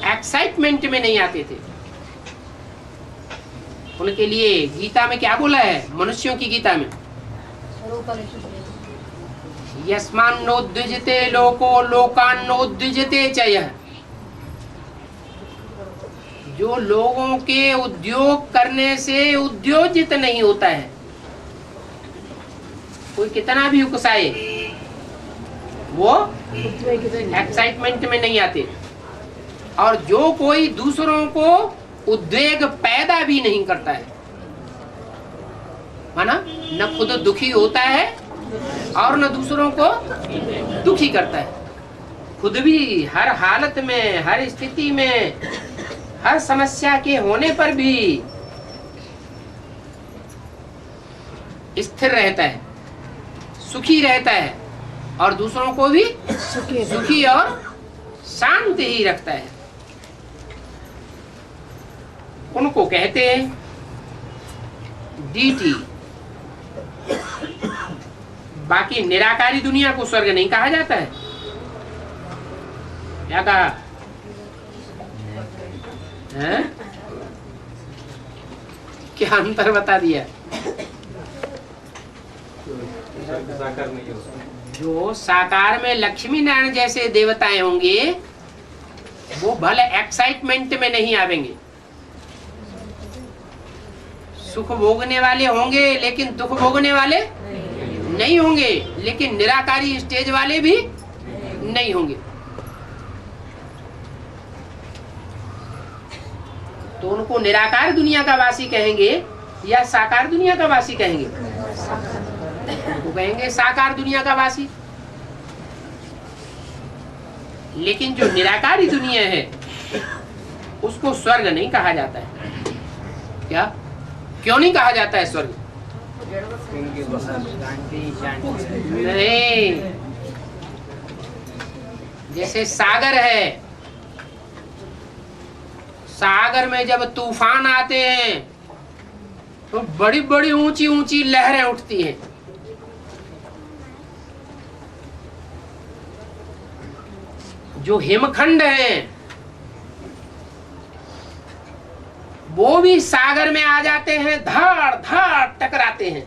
A: एक्साइटमेंट में नहीं आते थे। उनके लिए गीता में क्या बोला है? मनुष्यों की गीता में, यस्मान्नोद्विजते लोको लोकान्नोद्विजते च यः। जो लोगों के उद्योग करने से उद्योजित नहीं होता है, कोई कितना भी उकसाए वो एक्साइटमेंट में नहीं आते। और जो कोई दूसरों को उद्वेग पैदा भी नहीं करता है, माना न खुद दुखी होता है और न दूसरों को दुखी करता है, खुद भी हर हालत में, हर स्थिति में, हर समस्या के होने पर भी स्थिर रहता है, सुखी रहता है और दूसरों को भी सुखी और शांत ही रखता है। उनको कहते हैं डीटी। बाकी निराकारी दुनिया को स्वर्ग नहीं कहा जाता है। क्या कहा है? क्या अंतर बता दिया?
B: साकार नहीं होता।
A: जो साकार में लक्ष्मी नारायण जैसे देवताएं होंगे वो भले एक्साइटमेंट में नहीं आवेंगे, सुख भोगने वाले होंगे लेकिन दुख भोगने वाले नहीं होंगे, लेकिन निराकारी स्टेज वाले भी नहीं होंगे। तो उनको निराकार दुनिया का वासी कहेंगे या साकार दुनिया का वासी कहेंगे? उनको कहेंगे साकार दुनिया का वासी। लेकिन जो निराकारी दुनिया है उसको स्वर्ग नहीं कहा जाता है। क्या? क्यों नहीं कहा जाता है स्वर्ग? नहीं, जैसे सागर है, सागर में जब तूफान आते हैं तो बड़ी बड़ी ऊंची ऊंची लहरें उठती हैं। जो हिमखंड हैं वो भी सागर में आ जाते हैं, धड़ धड़ टकराते हैं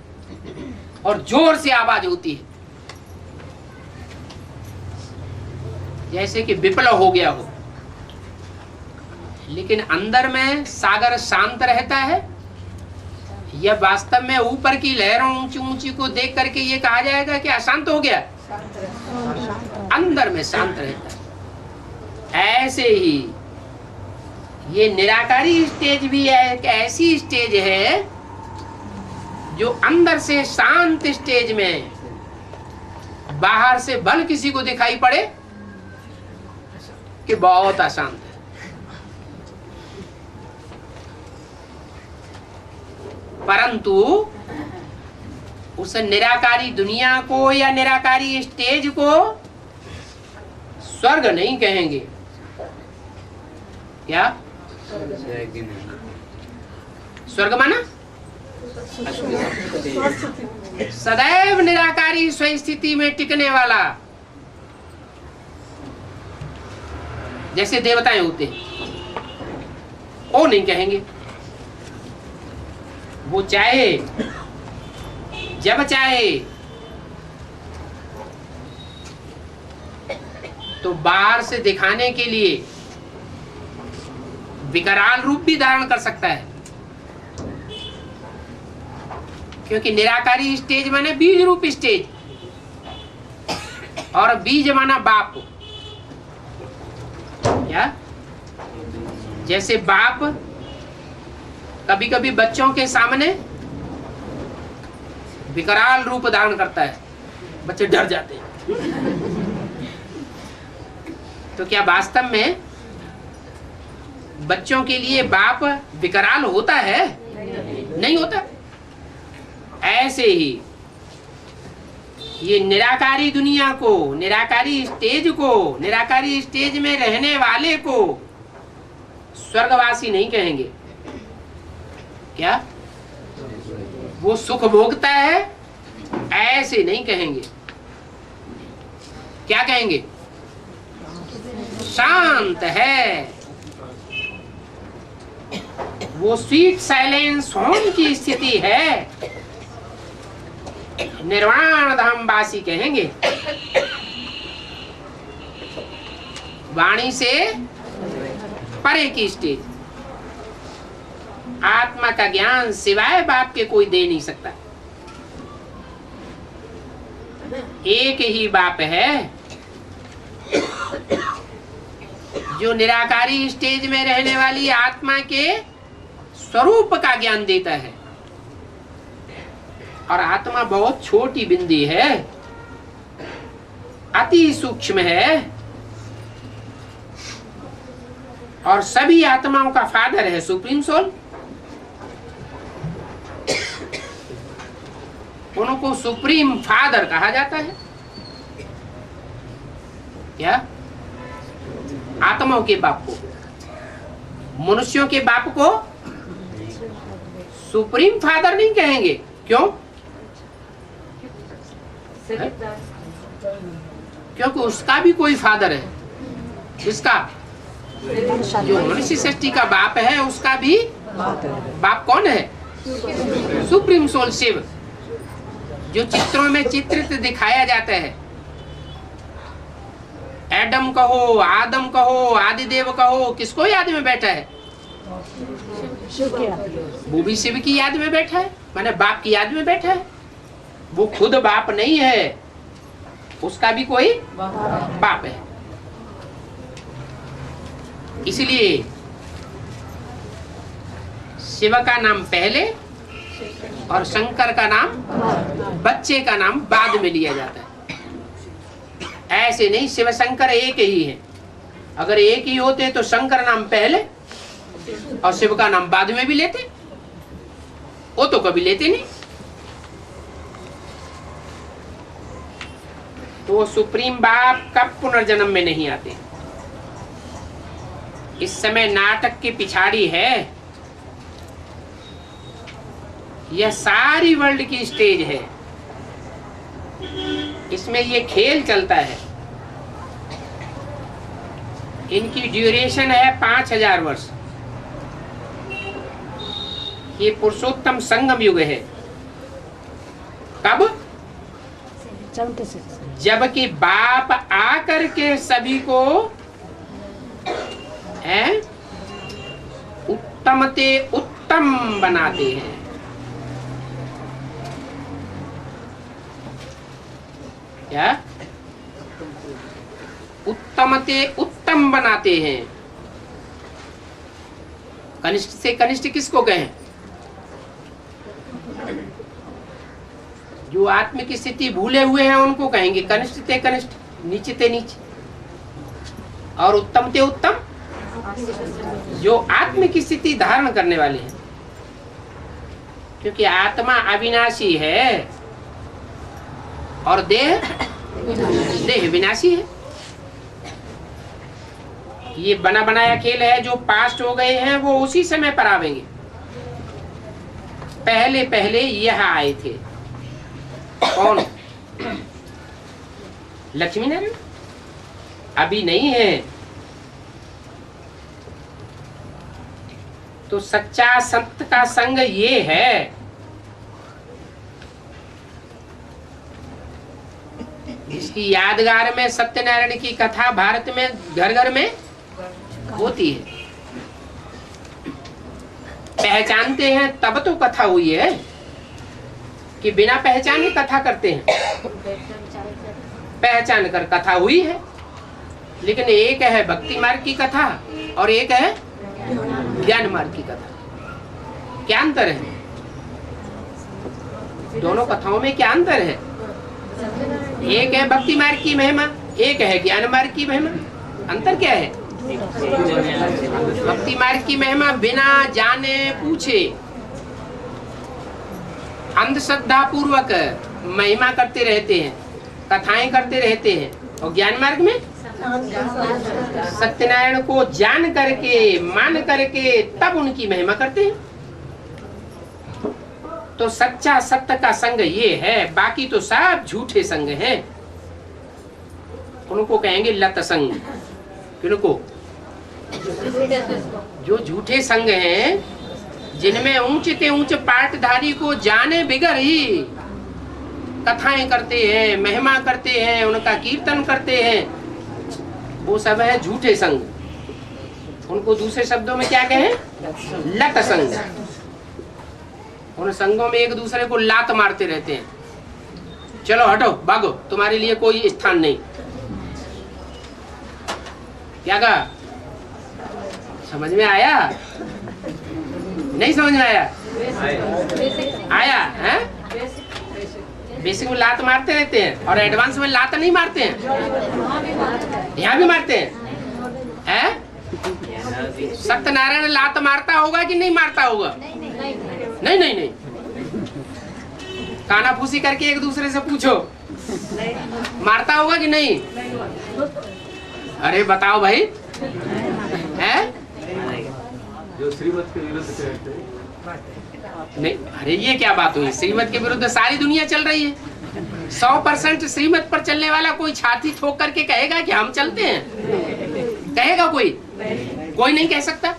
A: और जोर से आवाज होती है, जैसे कि विप्लव हो गया हो। लेकिन अंदर में सागर शांत रहता है। यह वास्तव में ऊपर की लहरों ऊंची ऊंची को देख करके ये कहा जाएगा कि अशांत हो गया? अंदर में शांत रहता है। ऐसे ही ये निराकारी स्टेज भी एक ऐसी स्टेज है जो अंदर से शांत स्टेज में, बाहर से भल किसी को दिखाई पड़े कि बहुत अशांत है। परंतु उस निराकारी दुनिया को या निराकारी स्टेज को स्वर्ग नहीं कहेंगे। क्या? स्वर्ग माना सदैव निराकारी स्वस्थिति में टिकने वाला, जैसे देवताएं होते हैं, वो नहीं कहेंगे। वो चाहे जब चाहे तो बाहर से दिखाने के लिए विकराल रूप भी धारण कर सकता है, क्योंकि निराकारी स्टेज माने बीज रूप स्टेज, और बीज माना बाप। क्या? जैसे बाप कभी कभी बच्चों के सामने विकराल रूप धारण करता है, बच्चे डर जाते हैं। तो क्या वास्तव में बच्चों के लिए बाप विकराल होता है? नहीं होता। ऐसे ही ये निराकारी दुनिया को, निराकारी स्टेज में रहने वाले को स्वर्गवासी नहीं कहेंगे। क्या? वो सुख भोगता है, ऐसे नहीं कहेंगे। क्या कहेंगे? शांत है, वो स्वीट साइलेंस होम की स्थिति है, निर्वाण धाम वासी कहेंगे। वाणी से परे की स्टेज। आत्मा का ज्ञान सिवाय बाप के कोई दे नहीं सकता। एक ही बाप है जो निराकारी स्टेज में रहने वाली आत्मा के स्वरूप का ज्ञान देता है। और आत्मा बहुत छोटी बिंदी है, अति सूक्ष्म है, और सभी आत्माओं का फादर है सुप्रीम सोल। उनको सुप्रीम फादर कहा जाता है। क्या? आत्माओं के बाप को, मनुष्यों के बाप को सुप्रीम फादर नहीं कहेंगे। क्यों? क्योंकि उसका भी कोई फादर है। किसका? जो मनुष्य सृष्टि का बाप है, उसका भी बाप कौन है? सुप्रीम सोल शिव, जो चित्रों में चित्रित दिखाया जाता है। एडम कहो, आदम कहो, आदिदेव कहो, किसको याद में बैठा है? वो भी शिव की याद में बैठा है, माने बाप की याद में बैठा है। वो खुद बाप नहीं है, उसका भी कोई बाप है। इसलिए शिव का नाम पहले और शंकर का नाम, बच्चे का नाम बाद में लिया जाता है। ऐसे नहीं, शिव शंकर एक ही है। अगर एक ही होते तो शंकर नाम पहले और शिव का नाम बाद में भी लेते, वो तो कभी लेते नहीं। तो वो सुप्रीम बाप कब पुनर्जन्म में नहीं आते। इस समय नाटक की पिछाड़ी है, यह सारी वर्ल्ड की स्टेज है, इसमें ये खेल चलता है। इनकी ड्यूरेशन है 5000 वर्ष। ये पुरुषोत्तम संगम युग है। कब? जबकि बाप आकर के सभी को उत्तम ते उत्तम बनाते हैं। क्या? उत्तम ते उत्तम बनाते हैं। कनिष्ठ से कनिष्ठ किसको कहें? जो आत्म की स्थिति भूले हुए हैं उनको कहेंगे कनिष्ठ ते कनिष्ठ, नीचे ते नीचे। और उत्तम ते उत्तम जो आत्म की स्थिति धारण करने वाले हैं, क्योंकि आत्मा अविनाशी है और देह विनाशी है। ये बना बनाया खेल है। जो पास्ट हो गए हैं वो उसी समय पर आवेंगे। पहले पहले यह आए थे। कौन? लक्ष्मी नारायण। अभी नहीं है। तो सच्चा संत का संग ये है। इसकी यादगार में सत्यनारायण की कथा भारत में घर घर में होती है। पहचानते हैं तब तो कथा हुई है, कि बिना पहचाने कथा करते हैं। पहचान कर कथा हुई है। लेकिन एक है भक्ति मार्ग की कथा और एक है ज्ञान मार्ग की कथा। क्या अंतर है दोनों कथाओं में? क्या अंतर है? एक है भक्ति मार्ग की महिमा, एक है ज्ञान मार्ग की महिमा। अंतर क्या है? भक्ति मार्ग की महिमा बिना जाने पूछे अंधश्रद्धा पूर्वक महिमा करते रहते हैं, कथाएं करते रहते हैं। और ज्ञान मार्ग में सत्यनारायण को जान करके मान करके तब उनकी महिमा करते हैं। तो सच्चा सत्य का संग ये है, बाकी तो सब झूठे संग हैं। उनको कहेंगे लत संग। किनको? जो झूठे संग हैं, जिनमें ऊंचे ऊंचे पाटधारी को जाने बिगर ही कथाएं करते हैं, महिमा करते हैं, उनका कीर्तन करते हैं, वो सब है झूठे संग। उनको दूसरे शब्दों में क्या कहें? लत संग। उन संगों में एक दूसरे को लात मारते रहते हैं। चलो हटो, भागो, तुम्हारे लिए कोई स्थान नहीं। क्या कहा? समझ में आया? नहीं समझ में आया? आया है? बेसिक में लात मारते रहते हैं और एडवांस में लात नहीं मारते हैं। यहाँ भी मारते हैं। सत्यनारायण लात मारता होगा कि नहीं मारता होगा? नहीं नहीं नहीं। काना फूसी करके एक दूसरे से पूछो, मारता होगा कि नहीं? अरे बताओ भाई। है?
B: जो श्रीमत के विरुद्ध कहते हैं।
A: नहीं, अरे ये क्या बात हुई? श्रीमत के विरुद्ध सारी दुनिया चल रही है। 100% श्रीमत पर चलने वाला कोई छाती ठोक करके कहेगा कि हम चलते हैं? कहेगा कोई? कोई नहीं कह सकता।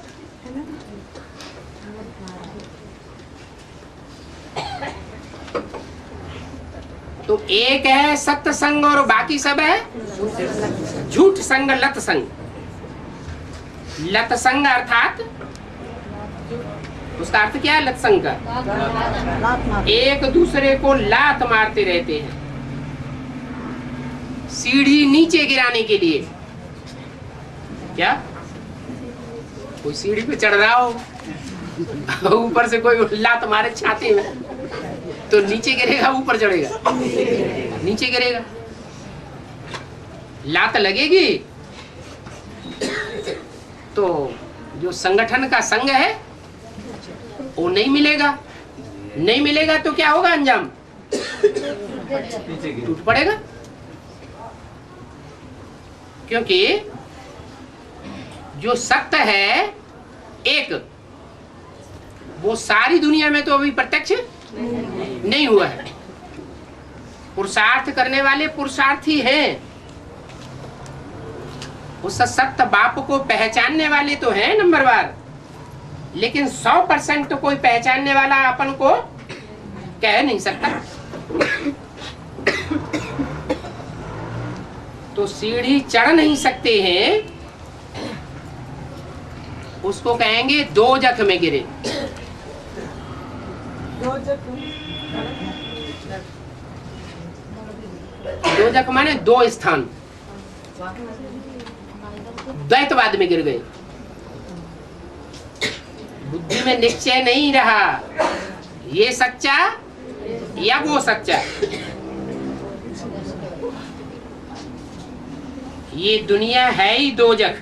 A: तो एक है सत्य संग और बाकी सब है झूठ संग, लत संग। लत संग अर्थात उसका अर्थ क्या है? लत संग का एक दूसरे को लात मारते रहते हैं, सीढ़ी नीचे गिराने के लिए। क्या? कोई सीढ़ी पे चढ़ रहा हो, ऊपर से कोई लात मारे छाती में, तो नीचे गिरेगा ऊपर चढ़ेगा? नीचे गिरेगा। लात लगेगी तो जो संगठन का संग है वो नहीं मिलेगा। नहीं मिलेगा तो क्या होगा? अंजाम टूट पड़ेगा। क्योंकि जो सत्य है एक, वो सारी दुनिया में तो अभी प्रत्यक्ष नहीं हुआ है। पुरुषार्थ करने वाले पुरुषार्थी हैं। उस सत्य बाप को पहचानने वाले तो हैं नंबरवार, लेकिन 100% तो कोई पहचानने वाला अपन को कह नहीं सकता। तो सीढ़ी चढ़ नहीं सकते हैं, उसको कहेंगे दो जख में गिरे। दो जख माने दो स्थान, द्वैतवाद में गिर गए। बुद्धि में निश्चय नहीं रहा, ये सच्चा या वो सच्चा। ये दुनिया है ही दो जख।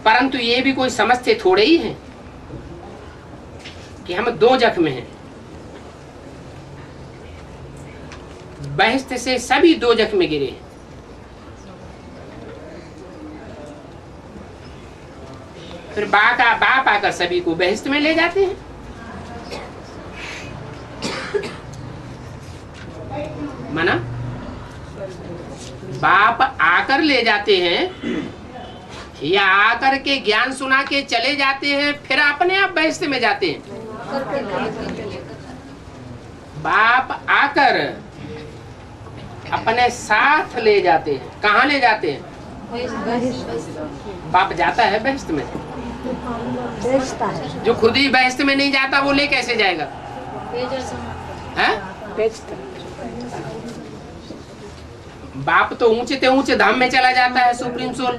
A: परंतु ये भी कोई समझते थोड़े ही हैं कि हम दो जख में हैं। बहस्त से सभी दो जख में गिरे हैं। फिर बाप आकर सभी को बहिश्त में ले जाते हैं। माना बाप आकर ले जाते हैं या आकर के ज्ञान सुना के चले जाते हैं, फिर अपने आप बहिश्त में जाते हैं। बाप आकर अपने साथ ले जाते हैं। कहाँ ले जाते हैं? बाप जाता है बहिश्त में।
C: बेचता है,
A: जो खुद ही बहिश्त में नहीं जाता वो ले कैसे जाएगा? है?
C: बेचता
A: बाप तो ऊंचे ते ऊंचे धाम में चला जाता है, सुप्रीम सोल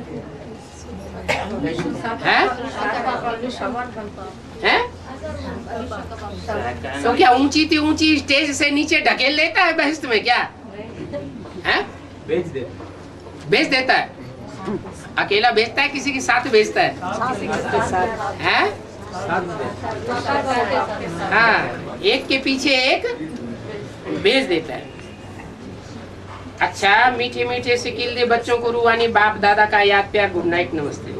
A: है? है? तो क्या ऊंची स्टेज से नीचे ढकेल लेता है बहिश्त में क्या? है?
B: बेच दे।
A: बेच देता है। अकेला बेचता है, किसी के साथ बेचता है? हैं? हाँ, एक के पीछे एक बेच देता है। अच्छा, मीठे मीठे सिकिल दे बच्चों को रूहानी बाप दादा का याद प्यार। गुड नाइट, नमस्ते।